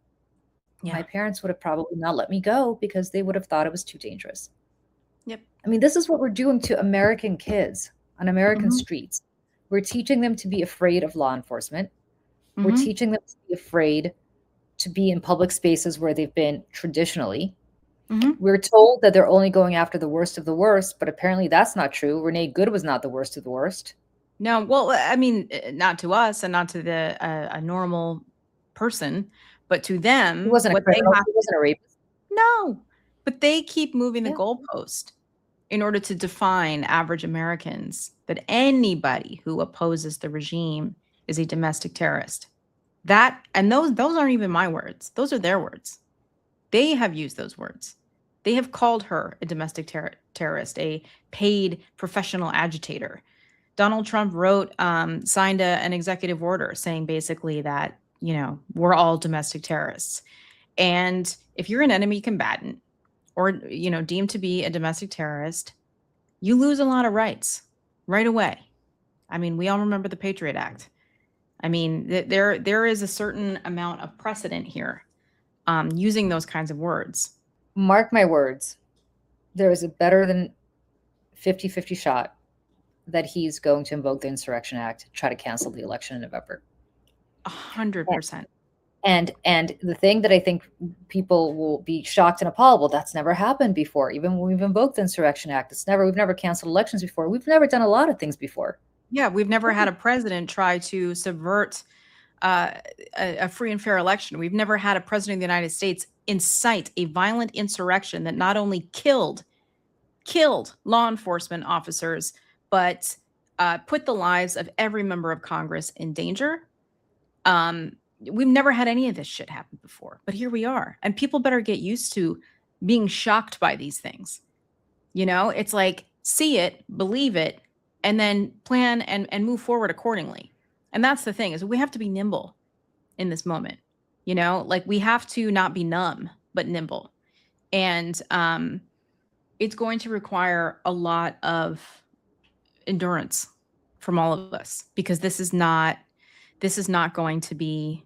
my parents would have probably not let me go because they would have thought it was too dangerous. Yep. I mean, this is what we're doing to American kids on American streets. We're teaching them to be afraid of law enforcement. We're teaching them to be afraid to be in public spaces where they've been traditionally. We're told that they're only going after the worst of the worst, but apparently that's not true. Renee Good was not the worst of the worst. No, well, I mean, not to us and not to a normal person, but to them. He wasn't a criminal. He wasn't a rapist. No, but they keep moving the goalpost in order to define average Americans that anybody who opposes the regime is a domestic terrorist. And those aren't even my words. Those are their words. They have used those words. They have called her a domestic terrorist, a paid professional agitator. Donald Trump signed an executive order saying basically that, we're all domestic terrorists. And if you're an enemy combatant or, deemed to be a domestic terrorist, you lose a lot of rights right away. I mean, we all remember the Patriot Act. I mean, there is a certain amount of precedent here using those kinds of words. Mark my words, there is a better than 50-50 shot that he's going to invoke the Insurrection Act to try to cancel the election in November. 100%. And the thing that I think people will be shocked and appalled, well, that's never happened before. Even when we've invoked the Insurrection Act, we've never canceled elections before. We've never done a lot of things before. Yeah, we've never had a president try to subvert a free and fair election. We've never had a president of the United States incite a violent insurrection that not only killed law enforcement officers, but put the lives of every member of Congress in danger. We've never had any of this shit happen before, but here we are. And people better get used to being shocked by these things. It's like, see it, believe it, and then plan and move forward accordingly. And that's the thing, is we have to be nimble in this moment. Like, we have to not be numb, but nimble. And it's going to require a lot of endurance from all of us, because this is not going to be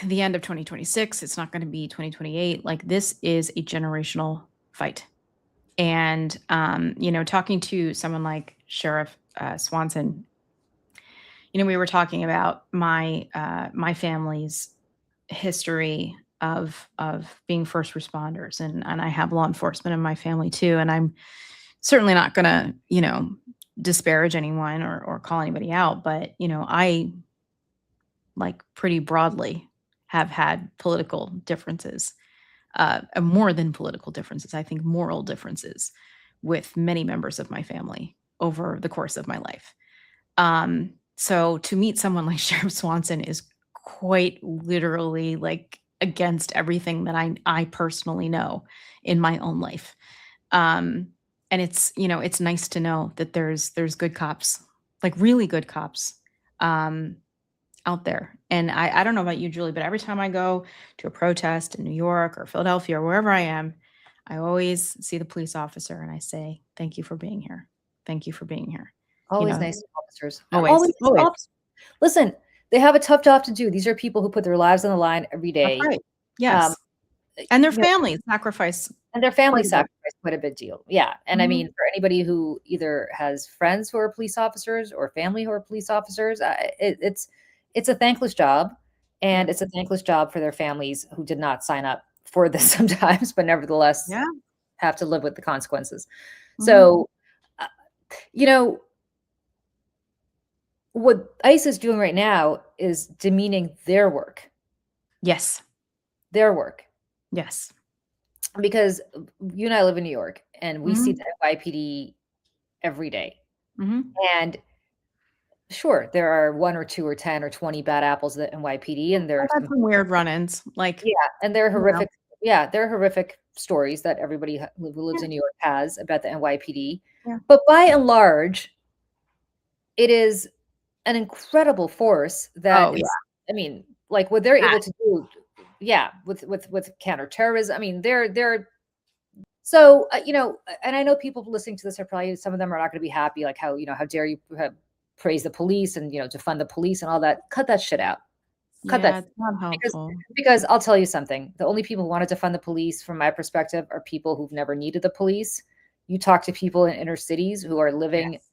the end of 2026. It's not going to be 2028. Like, this is a generational fight. And, talking to someone like Sheriff Swanson, we were talking about my family's history of being first responders, and I have law enforcement in my family too. And I'm certainly not going to, disparage anyone or call anybody out, but, I, like, pretty broadly have had political differences, more than political differences, I think moral differences with many members of my family over the course of my life. So to meet someone like Sheriff Swanson is quite literally, like, against everything that I personally know in my own life. And it's, it's nice to know that there's good cops, like really good cops, out there. And I don't know about you, Julie, but every time I go to a protest in New York or Philadelphia or wherever I am, I always see the police officer and I say, thank you for being here. Thank you for being here. Always nice officers. Always. Officers. Listen, they have a tough job to do. These are people who put their lives on the line every day. That's right. Yes. And their you know, families sacrifice and their family quite a bit. sacrifice quite a big deal. Yeah. And I Mhm. mean, for anybody who either has friends who are police officers or family who are police officers, it's a thankless job, and Yep. it's a thankless job for their families who did not sign up for this sometimes, but nevertheless Yeah. have to live with the consequences. Mhm. So, uh, you know, what ICE is doing right now is demeaning their work, Yes. their work. Yes. Because you and I live in New York, and we see Mhm. the NYPD every day. Mhm. And sure, there are 1 or 2 or 10 or 20 bad apples at NYPD, and there are I've had some, some weird run-ins, like, yeah, and they're you know. horrific. Yeah, there are horrific stories that everybody who lives Yeah. in New York has about the NYPD. Yeah. But by and large, it is an incredible force that Oh, yeah. is, I mean, like what they're Ah, able to do, yeah, with counterterrorism. I mean, they're so and I know people listening to this are probably, some of them are not going to be happy, like how, how dare you praise the police and defund the police and all that. Cut that shit out. Cut yeah, that, it's not because helpful. I'll tell you something. The only people who want to defund the police, from my perspective, are people who've never needed the police. You talk to people in inner cities who are living, Yes.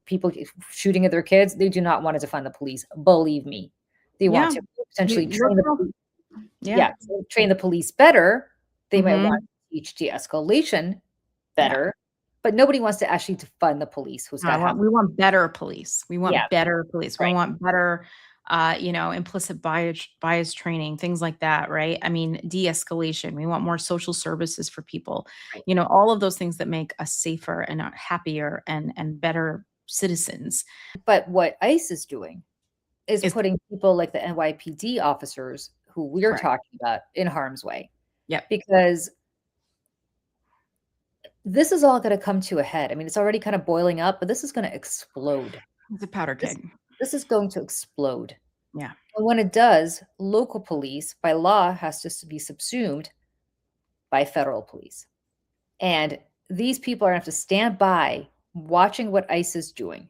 people shooting at their kids, they do not want to defund the police. Believe me, they want Yeah. to potentially We're train the pro. police. Yeah. Yeah, train the police better. They might want Mhm. to teach de-escalation Yeah. better, but nobody wants to actually defund the police who's No, got to have. we want better police. We Yeah, want better police. We right. want better, implicit bias training, things like that, right? I mean, de-escalation. We want more social services for people. Right. All of those things that make us safer and happier and better citizens But what ICE is doing is is putting people like the NYPD officers who we're correct. talking about in harm's way, Yep. because this is all going to come to a head. I mean, it's already kind of boiling up, but this is going to explode. It's a powder This, keg. this is going to explode. Yeah. And when it does, local police by law has to be subsumed by federal police. And these people are going to have to stand by watching what ICE is doing.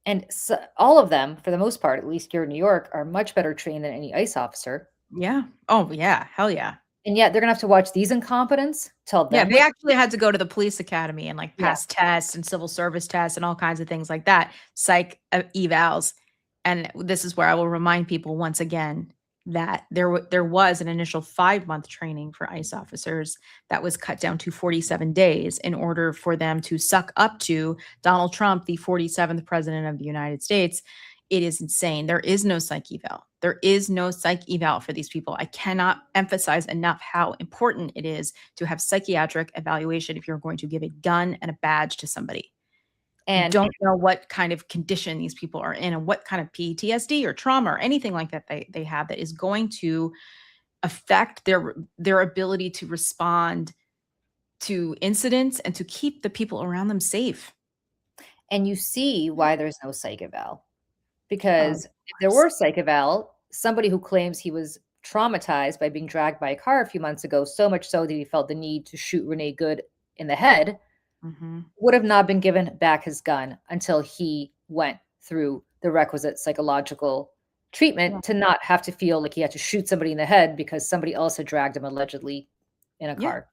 And so, all of them, for the most part, at least here in New York, are much better trained than any ICE officer. Yeah. Oh, yeah. Hell yeah. And yet they're going to have to watch these incompetents tell Yeah, them they what. actually had to go to the police academy and, like, Yeah. pass tests and civil service tests and all kinds of things like that, psych evals. And this is where I will remind people once again that there was an initial 5-month training for ICE officers that was cut down to 47 days in order for them to suck up to Donald Trump, the 47th president of the United States. It is insane. There is no psych eval. There is no psych eval for these people. I cannot emphasize enough how important it is to have psychiatric evaluation if you're going to give a gun and a badge to somebody. You And don't know what kind of condition these people are in and what kind of PTSD or trauma or anything like that they have that is going to affect their ability to respond to incidents and to keep the people around them safe. you see why there's no psych eval. Because Of if there course. were psych eval, somebody who claims he was traumatized by being dragged by a car a few months ago, so much so that he felt the need to shoot Renee Good in the head, Mhm. would have not been given back his gun until he went through the requisite psychological treatment Yeah. to not have to feel like he had to shoot somebody in the head because somebody else had dragged him allegedly in a Yeah. car.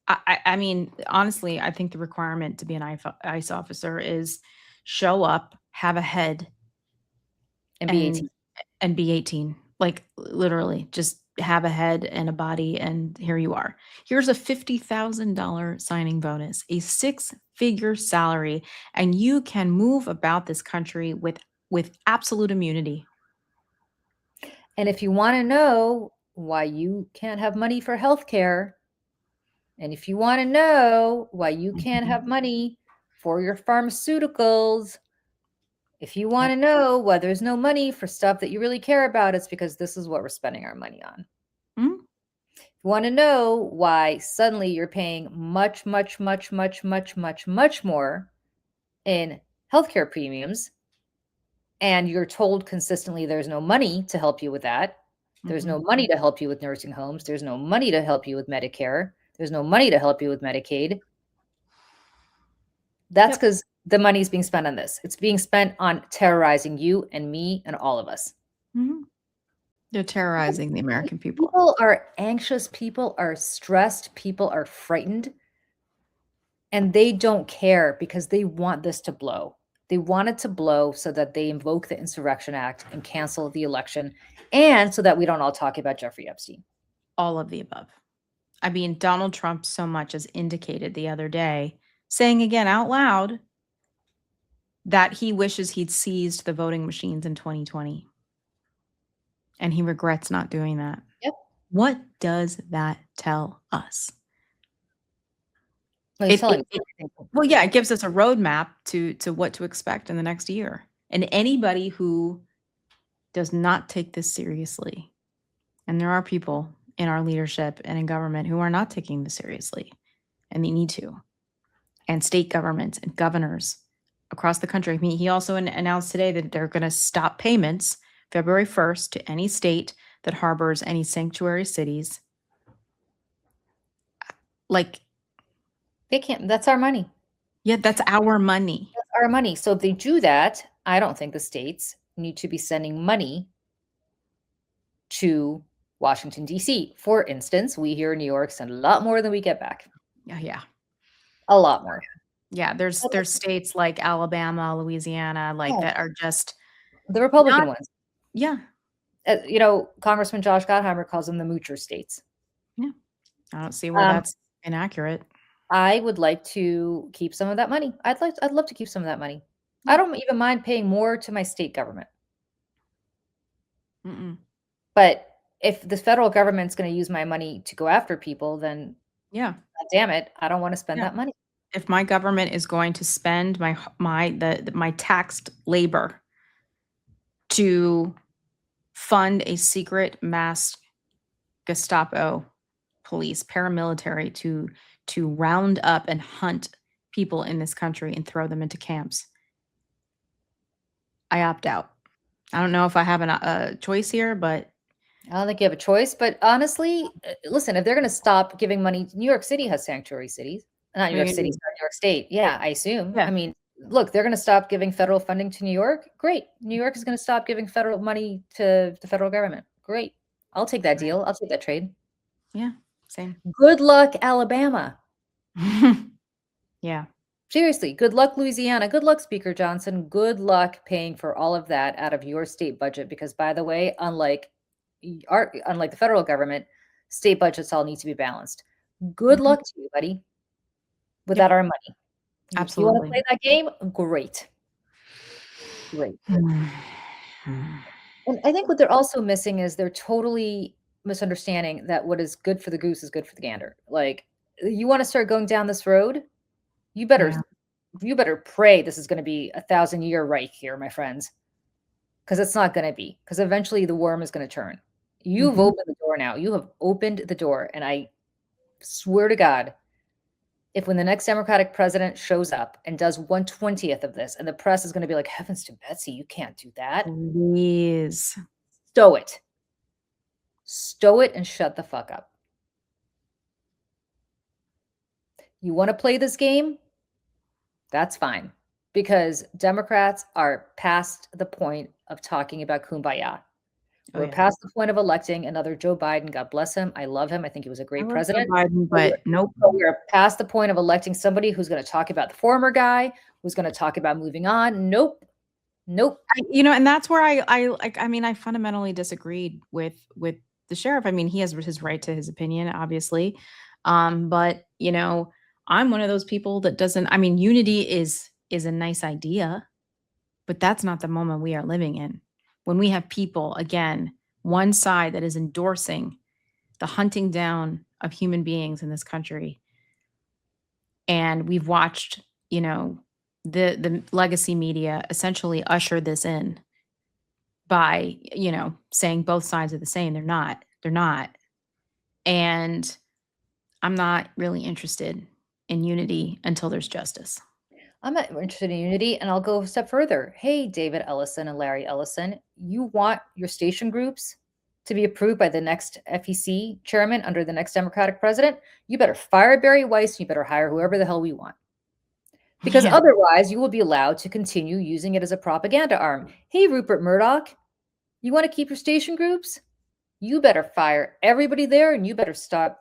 I mean, honestly, I think the requirement to be an ICE officer is show up, have a head, And be 18. and be 18. Like, literally, just have a head and a body, and here you are. Here's a $50,000 signing bonus, a six-figure salary, and you can move about this country with absolute immunity. And if you want to know why you can't have money for healthcare, and if you want to know why you can't Mhm. have money for your pharmaceuticals, if you want Yep. to know why there's no money for stuff that you really care about, it's because this is what we're spending our money on. Mhm. If you want to know why suddenly you're paying much, much, much, much, much, much, much more in healthcare premiums, and you're told consistently there's no money to help you with that. There's no Mhm. money to help you with nursing homes. There's no money to help you with Medicare. There's no money to help you with Medicaid. That's Yep. because the money is being spent on this. It's being spent on terrorizing you and me and all of us. Mhm. They're terrorizing the American people. People are anxious, people are stressed, people are frightened, and they don't care because they want this to blow. They want it to blow so that they invoke the Insurrection Act and cancel the election, and so that we don't all talk about Jeffrey Epstein. All of the above. I mean, Donald Trump so much as indicated the other day, saying again out loud that he wishes he'd seized the voting machines in 2020. And he regrets not doing that. Yep. What does that tell us? Well, he's telling Well, yeah, it gives us a roadmap to what to expect in the next year. And anybody who does not take this seriously, and there are people in our leadership and in government who are not taking this seriously, and they need to. And state governments and governors across the country. I mean, he also announced today that they're going to stop payments February 1st to any state that harbors any sanctuary cities. Like, they can't. That's our money. Yeah, that's our money. That's our money. So if they do that, I don't think the states need to be sending money to Washington, D.C. For instance, we here in New York send a lot more than we get back. Yeah. A lot more. Yeah, there's states like Alabama, Louisiana, like that are just the Republican ones. Yeah. You know, Congressman Josh Gottheimer calls them the moocher states. Yeah. I don't see where that's inaccurate. I would like to keep some of that money. I'd love to keep some of that money. I don't even mind paying more to my state government. But if the federal government's going to use my money to go after people, then yeah, damn it, I don't want to spend that money. If my government is going to spend my taxed labor to fund a secret mass Gestapo police paramilitary to round up and hunt people in this country and throw them into camps, I opt out. I don't know if I have a choice here, but I don't think you have a choice. But honestly, listen, if they're going to stop giving money, New York City has sanctuary cities. Not New York City, New York State. Yeah, I assume. Yeah. I mean, look, they're going to stop giving federal funding to New York. Great. New York is going to stop giving federal money to the federal government. Great. I'll take that deal. I'll take that trade. Yeah, same. Good luck, Alabama. Yeah. Seriously, good luck, Louisiana. Good luck, Speaker Johnson. Good luck paying for all of that out of your state budget. Because, by the way, unlike the federal government, state budgets all need to be balanced. Good luck to you, buddy. Without our money. Absolutely. You want to play that game? Great. And I think what they're also missing is they're totally misunderstanding that what is good for the goose is good for the gander. Like, you want to start going down this road, you better pray this is going to be 1,000-year reich here, my friends. Because it's not going to be. Because eventually the worm is going to turn. You've opened the door now. You have opened the door. And I swear to God, if when the next Democratic president shows up and does 1/20th of this, and the press is going to be like, heavens to Betsy, you can't do that. Please. Stow it. Stow it and shut the fuck up. You want to play this game? That's fine. Because Democrats are past the point of talking about kumbaya. We're past the point of electing another Joe Biden. God bless him. I love him. I think he was a great president. Joe Biden, but nope. We're past the point of electing somebody who's going to talk about the former guy, who's going to talk about moving on. Nope. And that's where I fundamentally disagreed with the sheriff. I mean, he has his right to his opinion, obviously. But I'm one of those people that doesn't. I mean, unity is a nice idea, but that's not the moment we are living in. When we have people, again, one side that is endorsing the hunting down of human beings in this country. And we've watched, the legacy media essentially usher this in by, saying both sides are the same. They're not. And I'm not really interested in unity until there's justice. I'm not interested in unity, and I'll go a step further. Hey, David Ellison and Larry Ellison, you want your station groups to be approved by the next FEC chairman under the next Democratic president? You better fire Barry Weiss, and you better hire whoever the hell we want. Because otherwise, you will be allowed to continue using it as a propaganda arm. Hey, Rupert Murdoch, you want to keep your station groups? you better fire everybody there, and you better start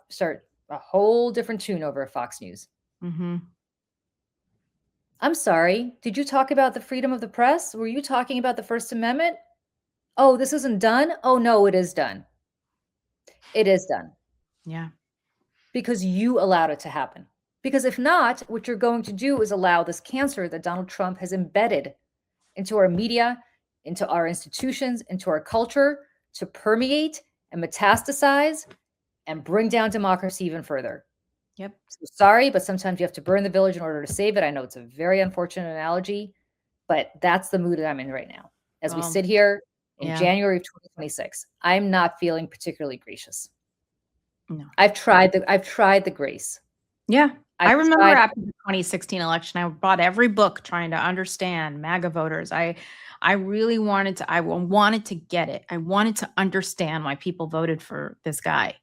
a whole different tune over at Fox News. Mm-hmm. I'm sorry. Did you talk about the freedom of the press? Were you talking about the First Amendment? Oh, this isn't done? Oh, no, it is done. It is done. Yeah. Because you allowed it to happen. Because if not, what you're going to do is allow this cancer that Donald Trump has embedded into our media, into our institutions, into our culture to permeate and metastasize and bring down democracy even further. Yep. So sorry, but sometimes you have to burn the village in order to save it. I know it's a very unfortunate analogy, but that's the mood that I'm in right now. As we sit here in January of 2026, I'm not feeling particularly gracious. No. I've tried the grace. Yeah. I remember after the 2016 election, I bought every book trying to understand MAGA voters. I really wanted to get it. I wanted to understand why people voted for this guy.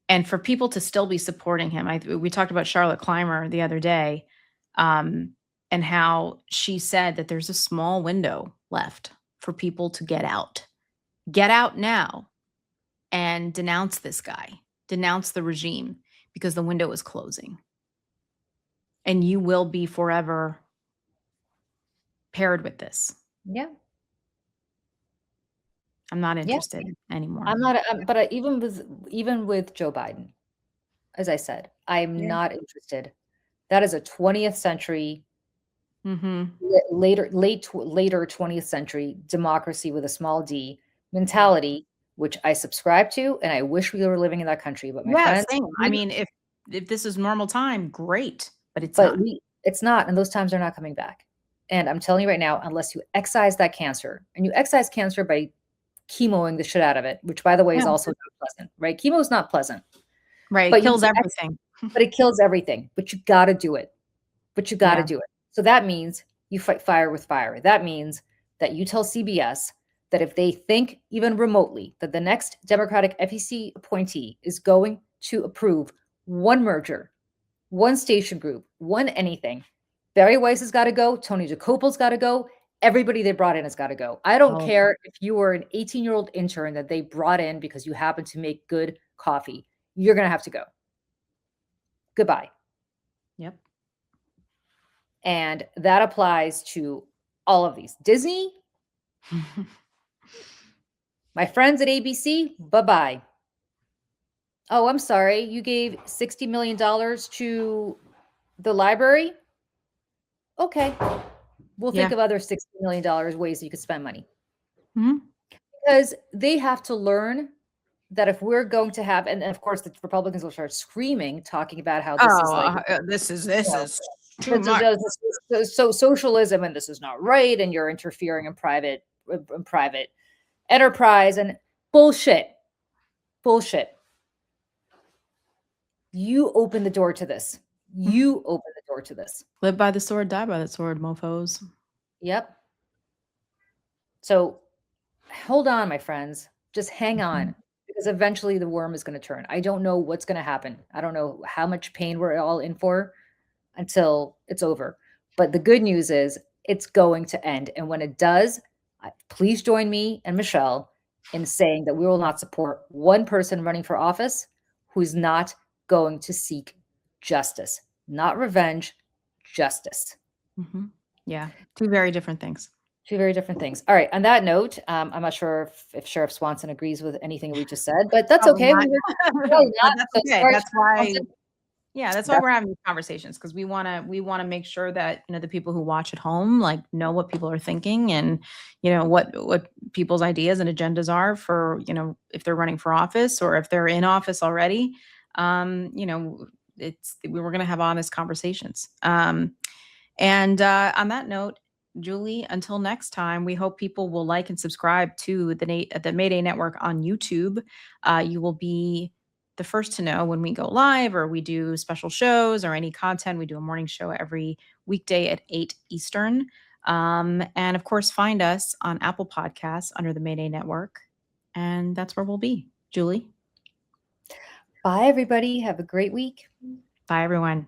And for people to still be supporting him. We talked about Charlotte Clymer the other day, and how she said that there's a small window left for people to get out. Get out now and denounce this guy, denounce the regime, because the window is closing. And you will be forever paired with this. Yeah. I'm not interested anymore. I'm not, but even with Joe Biden, as I said, I'm not interested. That is a 20th century, later 20th century democracy with a small d mentality, which I subscribe to, and I wish we were living in that country. But my friends, same. I mean, if this is normal time, great, but it's not, and those times are not coming back. And I'm telling you right now, unless you excise that cancer, and you excise cancer by chemoing the shit out of it, which by the way is also not pleasant, right? Chemo is not pleasant, right? It kills everything, but it kills everything. But you got to do it. Do it. So that means you fight fire with fire. That means that you tell CBS that if they think even remotely that the next Democratic FEC appointee is going to approve one merger, one station group, one anything, Barry Weiss has got to go. Tony Jacopel's got to go. Everybody they brought in has got to go. I don't care if you were an 18-year-old intern that they brought in because you happen to make good coffee. You're going to have to go. Goodbye. Yep. And that applies to all of these. Disney, my friends at ABC, bye-bye. Oh, I'm sorry. You gave $60 million to the library? Okay. We'll think of other $60 million ways that you could spend money. Because they have to learn that if we're going to have, and of course the Republicans will start screaming, talking about how this is too much. So socialism, and this is not right, and you're interfering in private enterprise, and bullshit. You open the door to this. Live by the sword, die by the sword, mofos. Yep. So hold on, my friends. Just hang on, because eventually the worm is going to turn. I don't know what's going to happen. I don't know how much pain we're all in for until it's over. But the good news is it's going to end. And when it does, please join me and Michelle in saying that we will not support one person running for office who's not going to seek justice, not revenge, justice. Yeah. Two very different things. All right. On that note, I'm not sure if Sheriff Swanson agrees with anything we just said, but that's okay. That's why. Yeah, that's why we're having these conversations, because we want to make sure that, the people who watch at home know what people are thinking, and what people's ideas and agendas are for if they're running for office or if they're in office already. We were going to have honest conversations. And on that note, Julie, until next time, we hope people will like and subscribe to the Mayday Network on YouTube. You will be the first to know when we go live or we do special shows or any content. We do a morning show every weekday at 8 Eastern. And of course, find us on Apple Podcasts under the Mayday Network. And that's where we'll be. Julie? Bye, everybody. Have a great week. Bye, everyone.